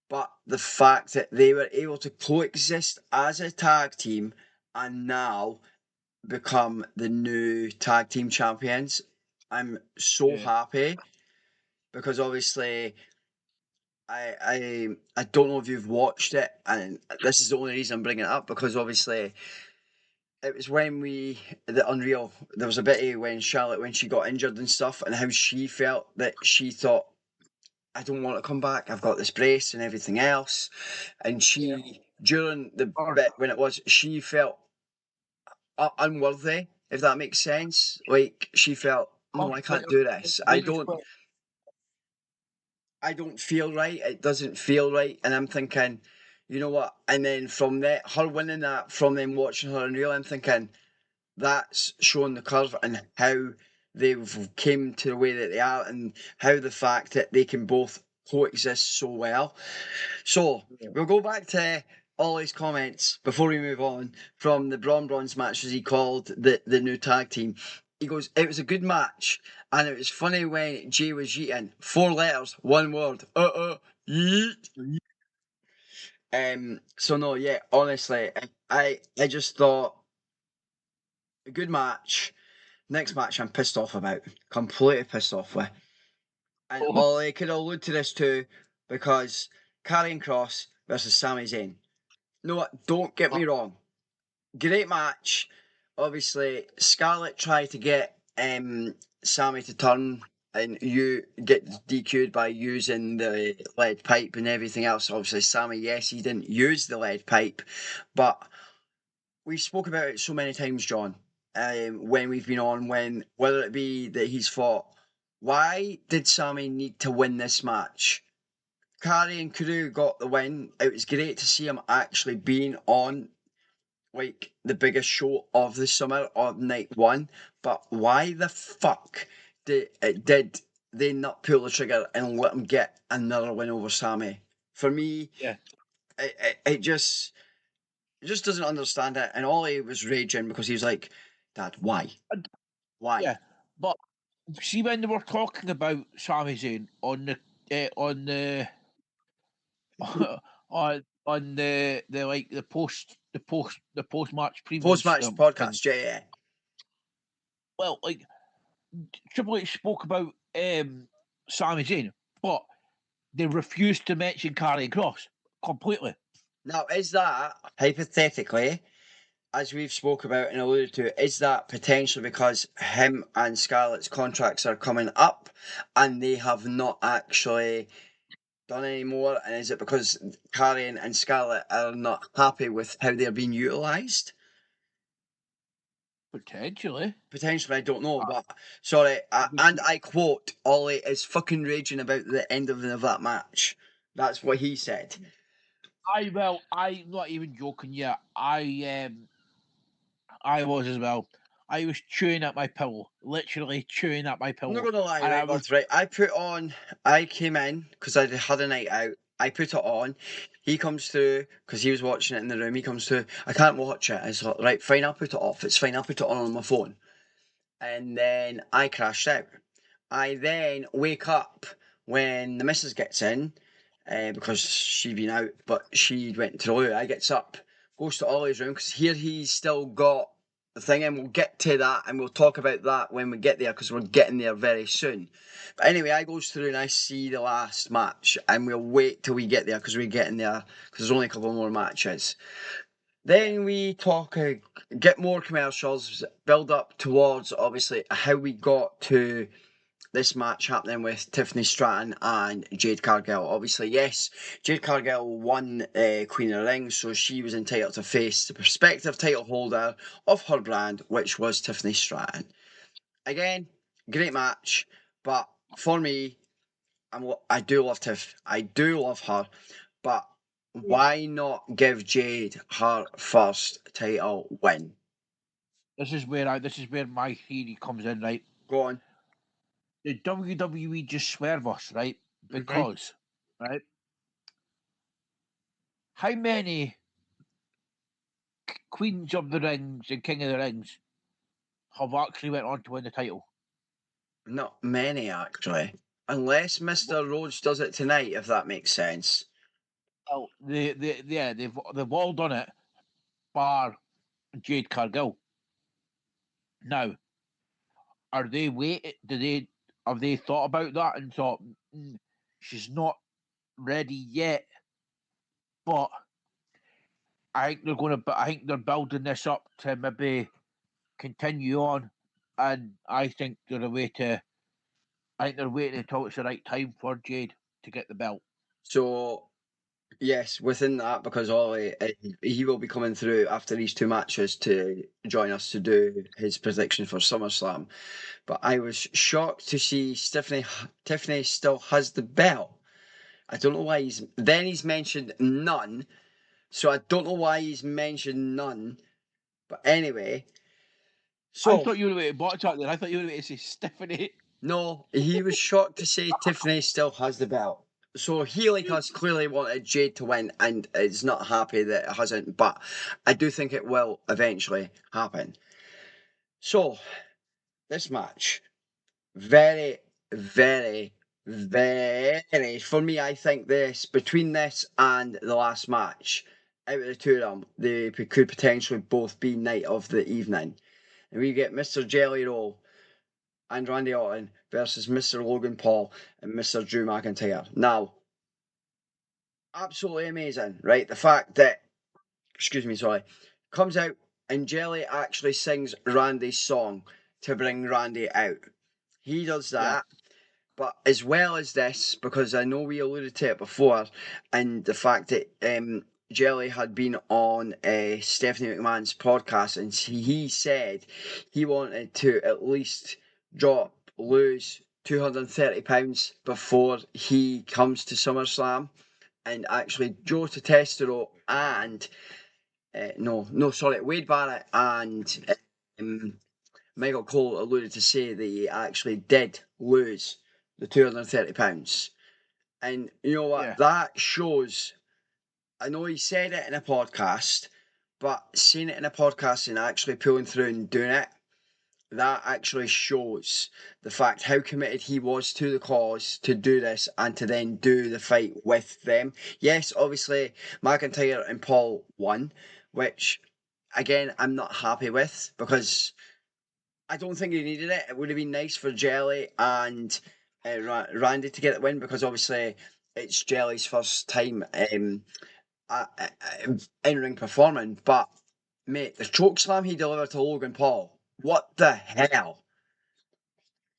but the fact that they were able to coexist as a tag team and now become the new tag team champions. I'm so happy because obviously I don't know if you've watched it, and this is the only reason I'm bringing it up because obviously it was when the Unreal, there was a bit of when Charlotte, when she got injured and stuff, and how she felt that she thought, I don't want to come back, I've got this brace and everything else. And she, during the bit when it was, she felt unworthy, if that makes sense. Like, she felt, no, I can't do this. I don't feel right. It doesn't feel right. And I'm thinking, you know what? And then from that, her winning that, from them watching her Unreal, I'm thinking, that's showing the curve and how they've came to the way that they are and how the fact that they can both coexist so well. So we'll go back to Ollie's comments before we move on from the Braun Bronze match, as he called the new tag team. He goes, it was a good match, and it was funny when Jay was yeeting 4 letters, 1 word. Yeet. So no, yeah, honestly, I just thought a good match. Next match, I'm pissed off about. Completely pissed off with. And Ollie could allude to this too, because Karrion Kross versus Sami Zayn. No, don't get me wrong. Great match. Obviously, Scarlett tried to get Sami to turn, and you get DQ'd by using the lead pipe and everything else. Obviously, Sami, yes, he didn't use the lead pipe, but we spoke about it so many times, John, when we've been on, whether it be that he's fought, why did Sami need to win this match? Karrion Kross got the win. It was great to see him actually being on like the biggest show of the summer on night one. But why the fuck did they not pull the trigger and let him get another win over Sami? For me, it just doesn't understand it. And Ollie was raging because he was like, Dad, why? Why? Yeah, but see when they were talking about Sami Zayn on the on the like the post match previews Post match podcast, yeah. Well, like Triple H spoke about Sami Zayn, but they refused to mention Karrion Kross completely. Now, is that hypothetically, as we've spoke about and alluded to, is that potentially because him and Scarlett's contracts are coming up and they have not actually done any more? And is it because Karrion and Scarlett are not happy with how they're being utilised? Potentially, I don't know, but sorry, and I quote, Ollie is fucking raging about the end of that match. That's what he said. I'm not even joking. Yeah, I was as well. I was chewing at my pillow, literally chewing at my pillow. I'm not gonna lie, right, that's right. I came in because I had a night out. I put it on. He comes through because he was watching it in the room. He comes through. I can't watch it. I was like, right, fine, I'll put it off. It's fine, I'll put it on my phone. And then I crashed out. I then wake up when the missus gets in because she'd been out, but she went to the loo. I gets up, goes to Ollie's room because here he's still got the thing, and we'll get to that and we'll talk about that when we get there because we're getting there very soon. But anyway, I goes through and I see the last match, and we'll wait till we get there because we're getting there because there's only a couple more matches. Then we talk, get more commercials, build up towards obviously how we got to this match happening with Tiffany Stratton and Jade Cargill. Obviously, yes, Jade Cargill won Queen of the Ring, so she was entitled to face the prospective title holder of her brand, which was Tiffany Stratton. Again, great match, but for me, I do love Tiff. I do love her, but why not give Jade her first title win? This is where my theory comes in, right? Go on. The WWE just swerve us, right? Because, right? How many Queens of the Rings and King of the Rings have actually went on to win the title? Not many, actually. Unless Mr. Rhodes does it tonight, if that makes sense. Well, they've all done it, bar Jade Cargill. Now, are they waiting? Have they thought about that and thought she's not ready yet? But I think I think they're building this up to maybe continue on, and I think they're I think they're waiting until it's the right time for Jade to get the belt. So yes, within that, because Ollie, he will be coming through after these two matches to join us to do his prediction for SummerSlam. But I was shocked to see Tiffany still has the belt. I don't know why he's mentioned none. So I don't know why he's mentioned none. But anyway, I so thought you were waiting to botch out there. I thought you were waiting to say Stephanie. no, he was shocked to say Tiffany still has the belt. So he, like us, clearly wanted Jade to win and is not happy that it hasn't, but I do think it will eventually happen. So, this match, very, very, very, for me, I think between this and the last match, out of the two of them, they could potentially both be night of the evening. And we get Mr. Jelly Roll and Randy Orton versus Mr. Logan Paul and Mr. Drew McIntyre. Now, absolutely amazing, right? The fact that, comes out and Jelly actually sings Randy's song to bring Randy out. He does Yeah. that. But as well as this, because I know we alluded to it before, and the fact that Jelly had been on Stephanie McMahon's podcast, and he said he wanted to at least lose £230 before he comes to SummerSlam, and actually Joe Testero and Wade Barrett and Michael Cole alluded to say that he actually did lose the £230. And you know what? Yeah. That shows. I know he said it in a podcast, but seeing it in a podcast and actually pulling through and doing it, that actually shows the fact how committed he was to the cause to do this and to then do the fight with them. Yes, obviously McIntyre and Paul won, which again I'm not happy with because I don't think he needed it. It would have been nice for Jelly and Randy to get the win because obviously it's Jelly's first time in ring performing. But mate, the choke slam he delivered to Logan Paul, what the hell?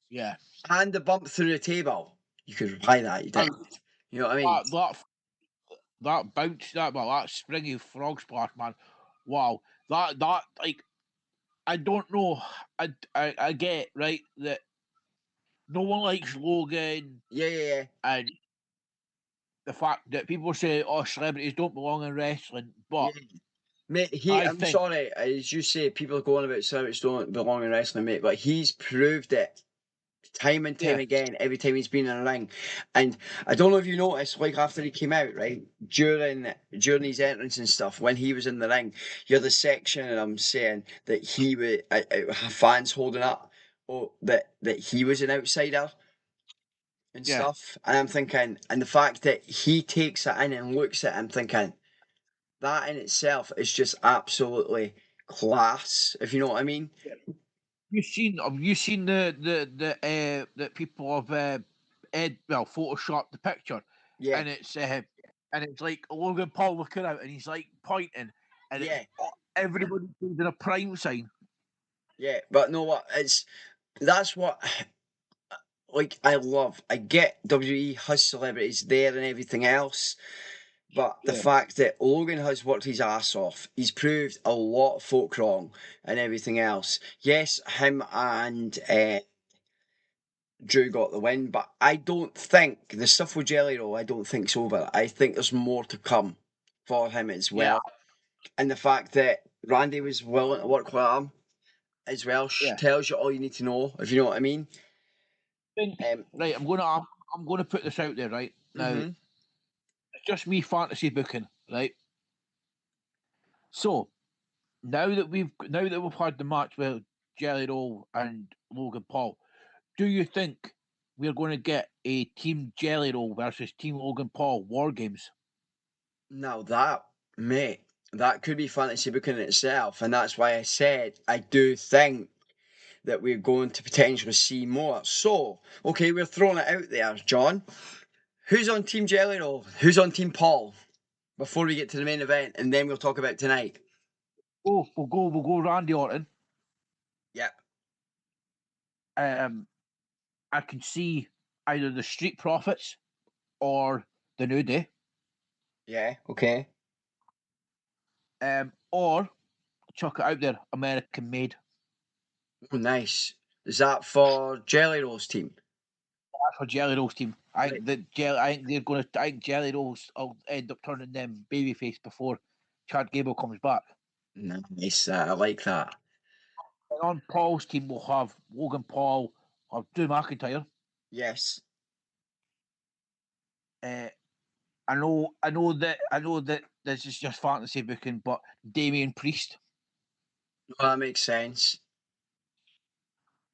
Yeah. And the bump through the table. You could reply that, you did. You know what I mean? That bounce, that springy frog splash, man. Wow. That like, I don't know. I get right that no one likes Logan, Yeah. and the fact that people say, "Oh, celebrities don't belong in wrestling," but Yeah. Mate, I I'm think, sorry, as you say, people are going about celebrities don't belong in wrestling, mate, but he's proved it time and time yeah, again, every time he's been in a ring. And I don't know if you noticed, like after he came out, right, during his entrance and stuff, when he was in the ring, you're the section and I'm saying that he was fans holding up, that he was an outsider and yeah. stuff. And I'm thinking, and the fact that he takes it in and looks at it, I'm thinking that in itself is just absolutely class, if you know what I mean. Have you seen that people have photoshopped the picture, Yeah, and it's like Logan Paul looking out, and he's like pointing, and yeah, everybody's doing a prime sign. yeah. But know what? That's what like I love. I get WWE has celebrities there and everything else, but the Yeah, fact that Logan has worked his ass off, he's proved a lot of folk wrong and everything else. Yes, him and Drew got the win, but I don't think the stuff with Jelly Roll, I don't think's over. I think there's more to come for him as yeah, well. And the fact that Randy was willing to work with him as well yeah. tells you all you need to know, if you know what I mean. Right, I'm gonna put this out there right now. Mhm. It's just me fantasy booking, right? So now that we've had the match with Jelly Roll and Logan Paul, do you think we're going to get a Team Jelly Roll versus Team Logan Paul War Games? Now that, mate, That could be fantasy booking in itself, and that's why I said I do think that we're going to potentially see more. So, okay, we're throwing it out there, John. Who's on Team Jelly Roll? Who's on Team Paul? Before we get to the main event, and then we'll talk about tonight. Oh, we'll go Randy Orton. Yep. I can see either the Street Profits or the New Day. Yeah. Okay. Or chuck it out there, American Made. Oh, nice. Is that for Jelly Roll's team? That's for Jelly Roll's team. I Right. think they're going to. I think Jelly Rolls will end up turning them babyface before Chad Gable comes back. Nice. I like that. And on Paul's team, we'll have Logan Paul or Drew McIntyre. Yes. I know that this is just fantasy booking, but Damian Priest Well, that makes sense.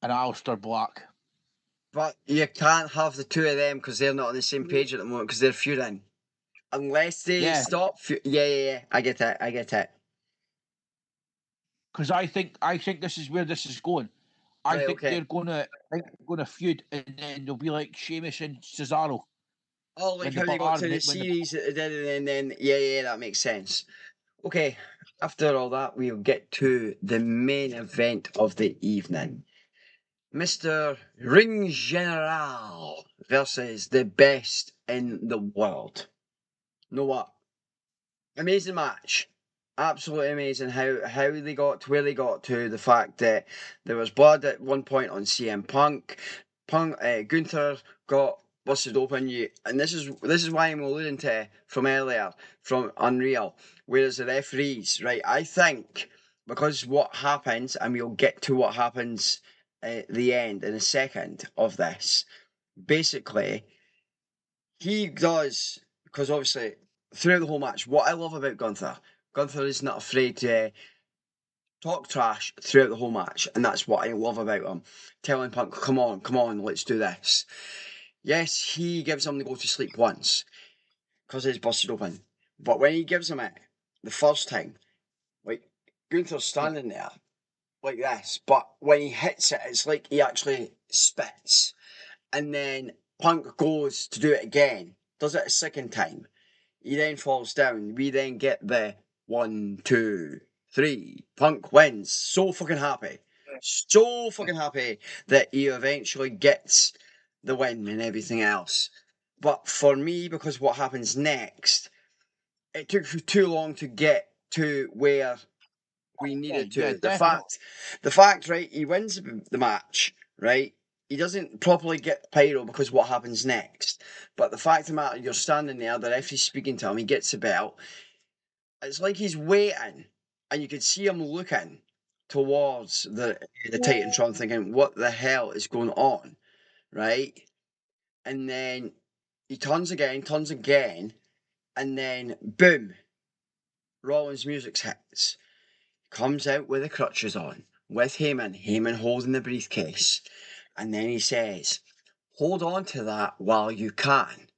and Aleister Black. But you can't have the two of them because they're not on the same page at the moment because they're feuding. Unless they stop. Yeah. I get it. Because I think this is where this is going. I Right, think okay. they're gonna feud, and then they'll be like Sheamus and Cesaro. Oh, like When the how they got to bar- the when the- series that they did, and then yeah, that makes sense. Okay, after all that, we'll get to the main event of the evening. Mr. Ring General versus the best in the world. Know what? Amazing match. Absolutely amazing how they got to where they got to. The fact that there was blood at one point on CM Punk. Gunther got busted open. And this is why I'm alluding to from earlier from Unreal. Whereas the referees, right? I think because what happens, and we'll get to what happens at the end in a second of this. Basically, he does, because obviously throughout the whole match, what I love about Gunther is not afraid to talk trash throughout the whole match, and that's what I love about him. Telling Punk, come on, let's do this. Yes, he gives him the go to sleep once because it's busted open, but when he gives him it the first time, like Gunther's standing there like this, but when he hits it, it's like he actually spits, and then Punk goes to do it again, does it a second time. He then falls down. We then get the 1, 2, 3. Punk wins. So fucking happy. So fucking happy that he eventually gets the win and everything else. But for me, because what happens next, it took too long to get to where we needed to. Yeah, The fact, right? He wins the match, right? He doesn't properly get pyro because what happens next. But the fact of the matter, you're standing there, the referee's speaking to him, he gets the belt. It's like he's waiting, and you could see him looking towards the Titantron, thinking, "What the hell is going on?" Right? And then he turns again, and then boom, Rollins' music hits. Comes out with the crutches on, with Heyman holding the briefcase, and then he says, hold on to that while you can,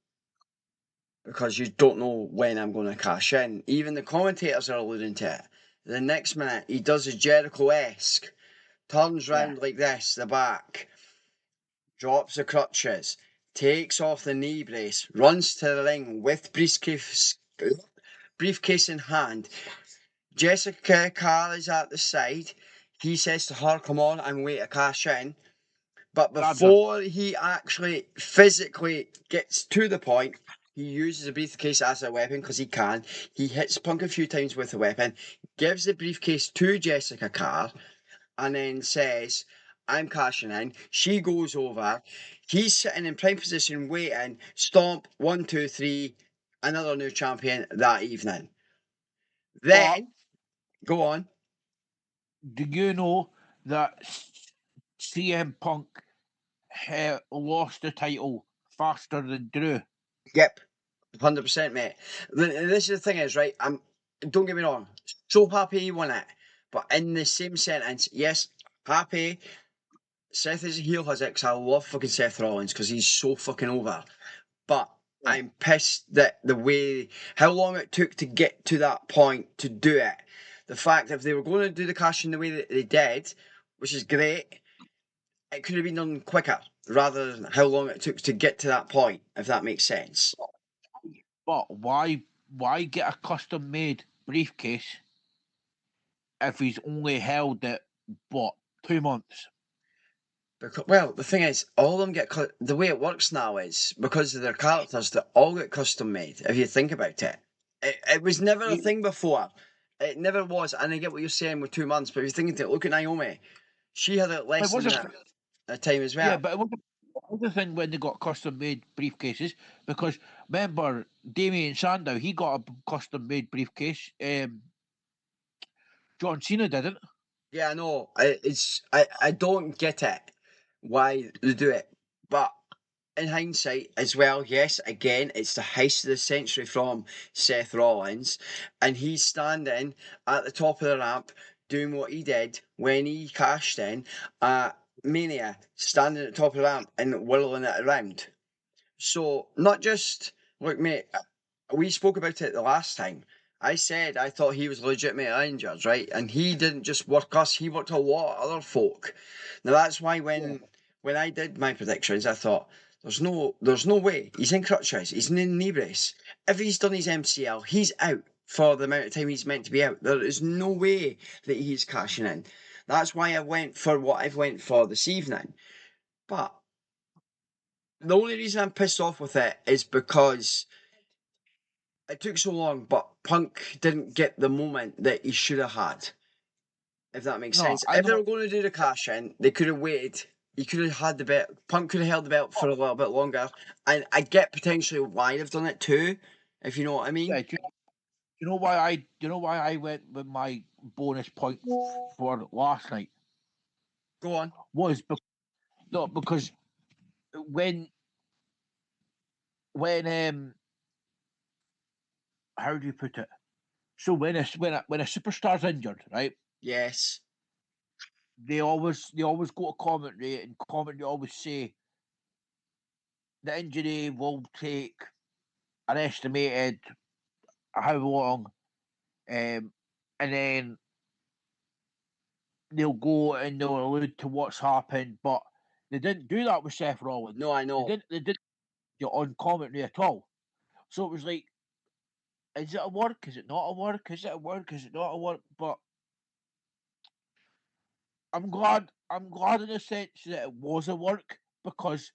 because you don't know when I'm going to cash in. Even the commentators are alluding to it. The next minute, he does a Jericho-esque, turns round like this, the back, drops the crutches, takes off the knee brace, runs to the ring with briefcase in hand. Jessica Carr is at the side. He says to her, come on, I'm waiting to cash in. But before he actually physically gets to the point, he uses a briefcase as a weapon because he can. He hits Punk a few times with the weapon, gives the briefcase to Jessica Carr, and then says, I'm cashing in. She goes over. He's sitting in prime position waiting. Stomp, 1, 2, 3, another new champion that evening. Then, go on. Do you know that CM Punk lost the title faster than Drew? Yep, 100%, mate. This is the thing is, right, don't get me wrong, so happy he won it. But in the same sentence, yes, happy Seth is a heel has it 'cause I love fucking Seth Rollins because he's so fucking over. But Yeah. I'm pissed that how long it took to get to that point to do it. The fact if they were going to do the cash in the way that they did, which is great, it could have been done quicker rather than how long it took to get to that point, if that makes sense. But why get a custom made briefcase if he's only held it, what, 2 months? Because, well, the thing is, all of them the way it works now is because of their characters, they all get custom made. If you think about it, it was never a Yeah. thing before. It never was, and I get what you're saying with 2 months. But if you think of it, look at Naomi. She had it It less than wasn't. that a time as Yeah, well. but it wasn't the thing when they got custom made briefcases because remember Damien Sandow, he got a custom made briefcase. John Cena didn't. Yeah, I know. I don't get it why they do it, but in hindsight as well, yes, again, it's the heist of the century from Seth Rollins, and he's standing at the top of the ramp doing what he did when he cashed in at Mania, standing at the top of the ramp and whirling it around. So, not just, look, mate, we spoke about it the last time. I said I thought he was legitimately injured, right? And he didn't just work us; he worked a lot of other folk. Now that's why when I did my predictions, I thought there's no way he's in crutches, he's in a knee brace. If he's done his MCL, he's out for the amount of time he's meant to be out. There is no way that he's cashing in. That's why I went for what I've went for this evening. But the only reason I'm pissed off with it is because it took so long, but Punk didn't get the moment that he should have had. If that makes No, sense. I If they know. were going to do the cash in, they could have waited. He could have had the belt. Punk could have held the belt for a little bit longer. And I get potentially why they've done it too, if you know what I mean. Yeah, do you know why I went with my bonus point for last night Go on. was no, because when when how do you put it? So when a superstar's injured, right? Yes. They always go to commentary, and commentary always say the injury will take an estimated how long, and then they'll go and they'll allude to what's happened, but they didn't do that with Seth Rollins. No, I know. They didn't do it on commentary at all. So it was like, is it a work? Is it not a work? Is it a work? Is it not a work? But I'm glad in a sense that it was a work because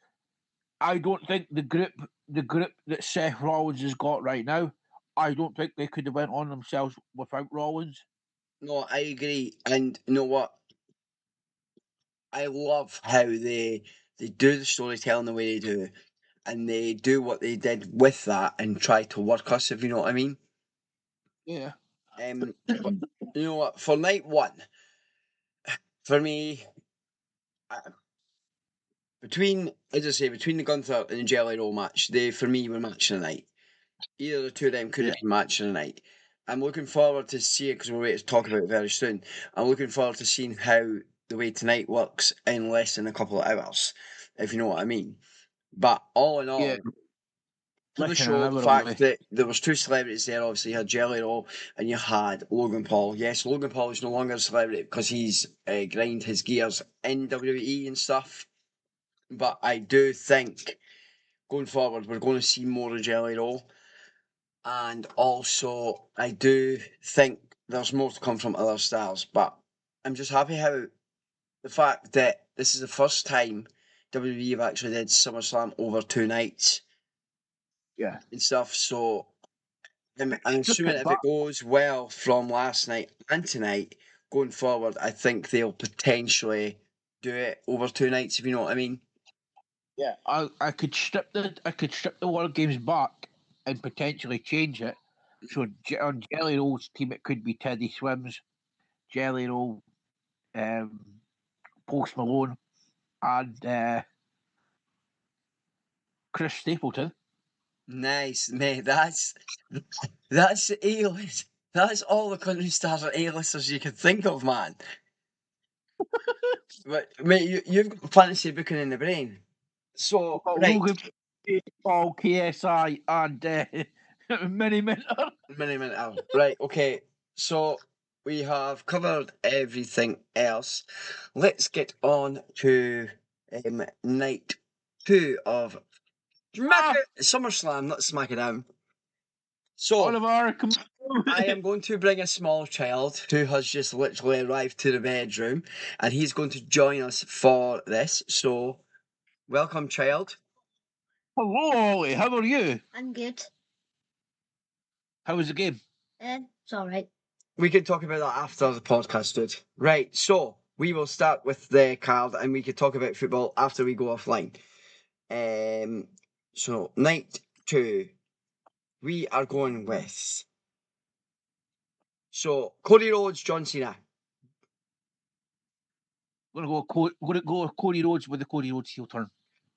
I don't think the group that Seth Rollins has got right now, I don't think they could have went on themselves without Rollins. No, I agree. And you know what? I love how they do the storytelling the way they do, and they do what they did with that and try to work us, if you know what I mean. Yeah. But you know what? For night one, for me, uh, as I say, between the Gunther and the Jelly Roll match, they for me were match of the night. Either of the two of them could Yeah. have been match of the night. I'm looking forward to see it because we're waiting to talk about it very soon. I'm looking forward to seeing how the way tonight works in less than a couple of hours, if you know what I mean. But all in Yeah. all, for the Listen, an show, the hour fact away. that there was two celebrities there, obviously you had Jelly Roll and you had Logan Paul. Yes, Logan Paul is no longer a celebrity because he's grind his gears in WWE and stuff. But I do think going forward we're going to see more of Jelly Roll, and also I do think there's more to come from other stars. But I'm just happy how the fact that this is the first time WWE have actually did SummerSlam over 2 nights Yeah. and stuff. So I'm Strip assuming it if back. it goes well from last night and tonight, going forward, I think they'll potentially do it over 2 nights, if you know what I mean. Yeah. I could strip the World Games back and potentially change it. So on Jelly Roll's team, it could be Teddy Swims, Jelly Roll, um, Post Malone, and Chris Stapleton. Nice, mate. That's A-list. That's all the country stars and A-listers you can think of, man. But mate, you've got fantasy booking in the brain. So Well, right, All KSI and Mini Minter. Minute. Right, okay. So we have covered everything else. Let's get on to night 2 of SummerSlam. Let's smack it down. So Oliver, come I am going to bring a small child who has just literally arrived to the bedroom, and he's going to join us for this. So, welcome, child. Hello, Ollie. How are you? I'm good. How was the game? It's all right. We can talk about that after the podcast, dude. Right, so we will start with the card, and we can talk about football after we go offline. So night 2, we are going with. So Cody Rhodes, John Cena. We're gonna go Cody Rhodes with the Cody Rhodes heel turn.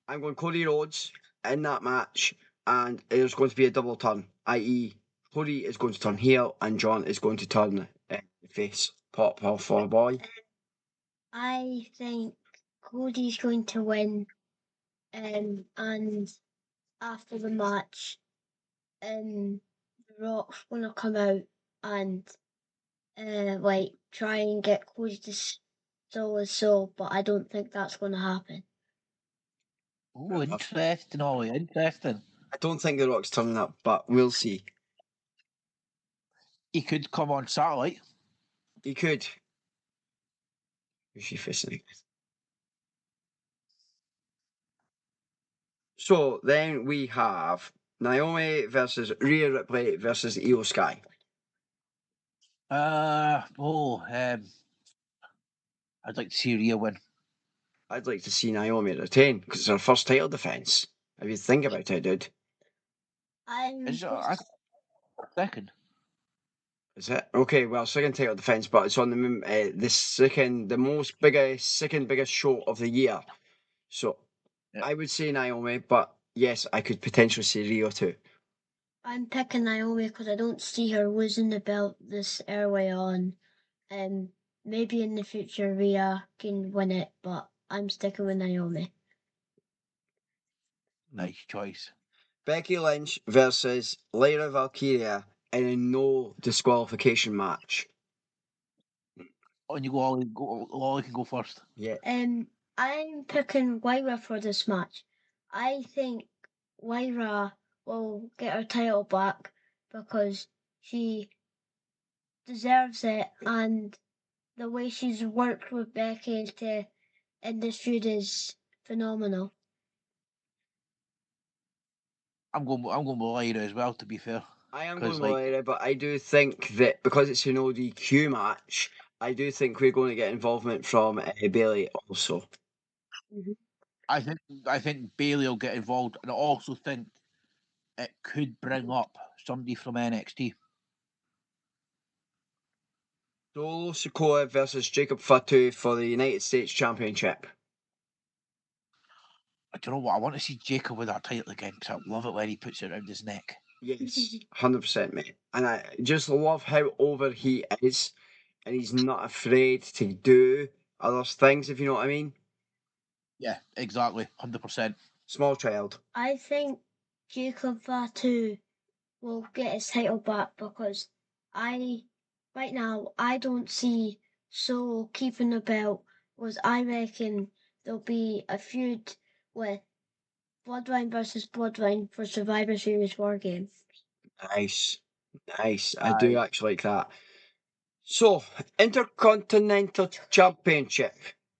I'm going Cody Rhodes in that match, and there's going to be a double turn, i.e., Cody is going to turn heel, and John is going to turn face. Pop off for a boy. I think Cody's going to win. And after the match, The Rock's gonna come out and try and get Cody to sell his soul, but I don't think that's gonna happen. Oh, interesting, Ollie. Interesting. I don't think The Rock's turning up, but we'll see. He could come on satellite. He could. Who's she facing? So then we have Naomi versus Rhea Ripley versus Io Sky. I'd like to see Rhea win. I'd like to see Naomi retain because it's her first title defense. If you think about it, dude. Second. Is it? Okay, well, second title defense, but it's on the second biggest show of the year. So Yeah. I would say Naomi, but yes, I could potentially say Rio too. I'm picking Naomi because I don't see her losing the belt this early on. Maybe in the future Rhea can win it, but I'm sticking with Naomi. Nice choice. Becky Lynch versus Lyra Valkyria in a no disqualification match. On you go, Ollie. Ollie can go first. Yeah. I'm picking Lyra for this match. I think Lyra will get her title back because she deserves it, and the way she's worked with Becky in this feud is phenomenal. I'm going with Lyra as well, to be fair. I am going with Lyra, but I do think that because it's an ODQ match, I do think we're going to get involvement from Bailey also. Mm-hmm. I think Bailey will get involved, and I also think it could bring up somebody from NXT. Solo Sikoa versus Jacob Fatu for the United States Championship. I don't know what I want to see Jacob with that title again because I love it when he puts it around his neck. Yes, 100%, mate. And I just love how over he is, and he's not afraid to do other things, if you know what I mean. Yeah, exactly, 100%. Small child. I think Jacob Fatu will get his title back because right now I don't see Solo keeping the belt. Was I reckon there'll be a feud with Bloodline versus Bloodline for Survivor Series War Games. Nice. I do actually like that. So, Intercontinental Championship.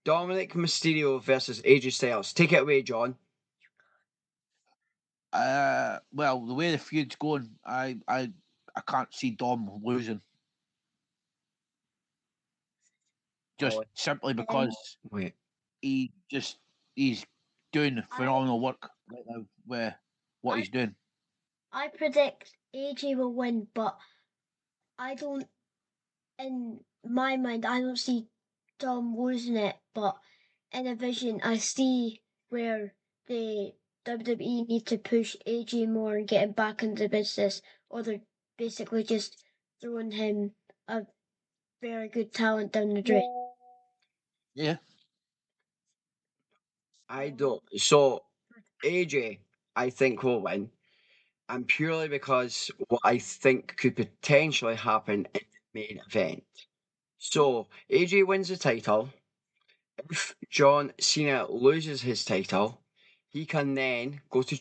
Dominic Mysterio versus AJ Styles. Take it away, John. Well, the way the feud's going, I can't see Dom losing. Just simply because he's doing phenomenal work right now with what he's doing. I predict AJ will win, but in my mind, I don't see Dom losing it, but in a vision, I see where the WWE need to push AJ more and get him back into the business, or they're basically just throwing him a very good talent down the drain. Yeah. I don't. So, AJ, I think will win, and purely because what I think could potentially happen in the main event. So AJ wins the title. If John Cena loses his title, he can then go to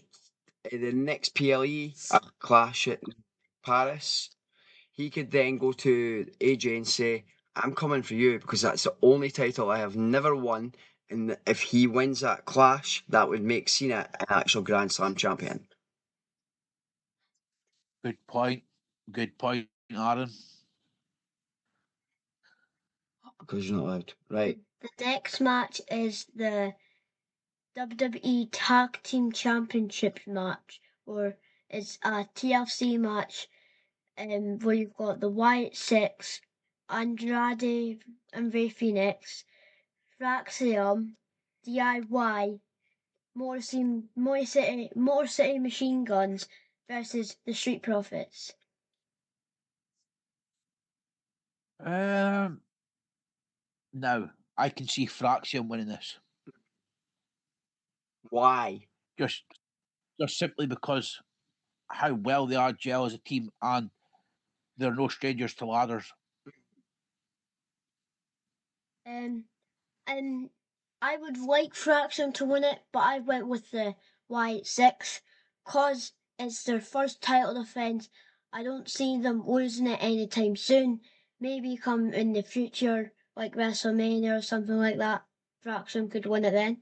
the next PLE clash at Paris. He could then go to AJ and say, I'm coming for you because that's the only title I have never won. And if he wins that clash, that would make Cena an actual Grand Slam champion. Good point. Good point, Aaron. Because you're not allowed. Right. The next match is the WWE Tag Team Championships match, or it's a TLC match, where you've got the Wyatt Six, Andrade and Rey Fenix, Fraxium, DIY, Motor City Machine Guns versus the Street Profits. Now, I can see Fraxium winning this. Why? Just simply because how well they are gel as a team, and they're no strangers to ladders. And I would like Fraxium to win it, but I went with the Wyatt Six because it's their first title defense. I don't see them losing it anytime soon. Maybe come in the future, like WrestleMania or something like that. Fraxium could win it then.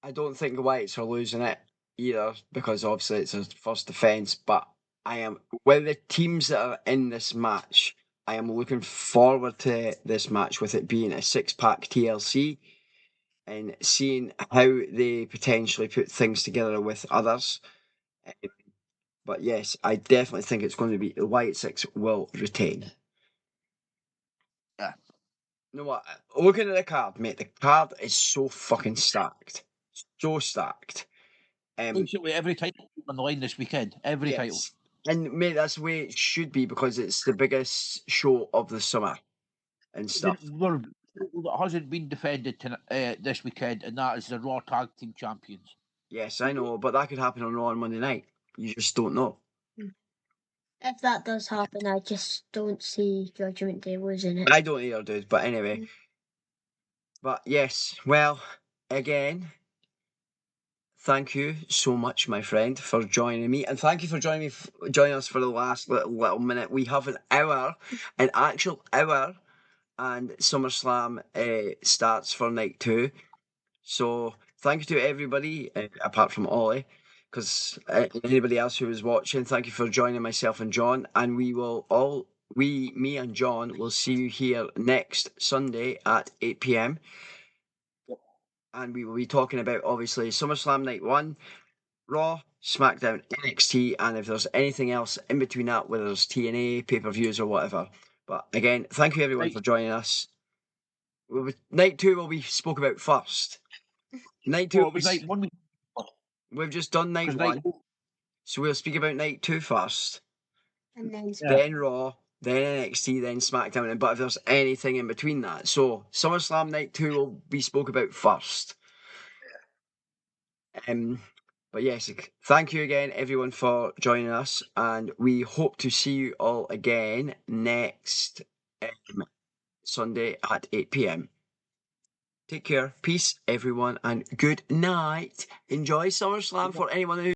I don't think the Whites are losing it either because obviously it's a first defence. But I am with the teams that are in this match. I am looking forward to this match with it being a 6-pack TLC and seeing how they potentially put things together with others. But yes, I definitely think it's going to be the White Six will retain. Yeah. You know what? Looking at the card, mate, the card is so fucking stacked. So stacked. Basically, every title on the line this weekend. Every title. Yes. And mate, that's the way it should be because it's the biggest show of the summer and stuff. That hasn't been defended this weekend, and that is the Raw Tag Team Champions. Yes, I know, but that could happen on Raw on Monday night. You just don't know. If that does happen, I just don't see Judgment Day losing it. I don't either, dude. But anyway. But yes, well, again, thank you so much, my friend, for joining me, and thank you for joining us for the last little minute. We have an actual hour, and SummerSlam starts for night 2. So thank you to everybody, apart from Ollie, because anybody else who was watching, thank you for joining myself and John, and me and John will see you here next Sunday at 8 p.m. And we will be talking about obviously SummerSlam Night 1, Raw, SmackDown, NXT, and if there's anything else in between that, whether it's TNA, pay-per-views or whatever. But again, thank you everyone for joining us. Night 2 will be spoke about first. Night 2 was night 1. We've just done night 1. So we'll speak about night 2 first. And then Raw, then NXT, then SmackDown. But if there's anything in between that. So SummerSlam Night 2 will be spoke about first. But yes, thank you again, everyone, for joining us, and we hope to see you all again next Sunday at 8 p.m. Take care, peace, everyone, and good night. Enjoy SummerSlam for anyone who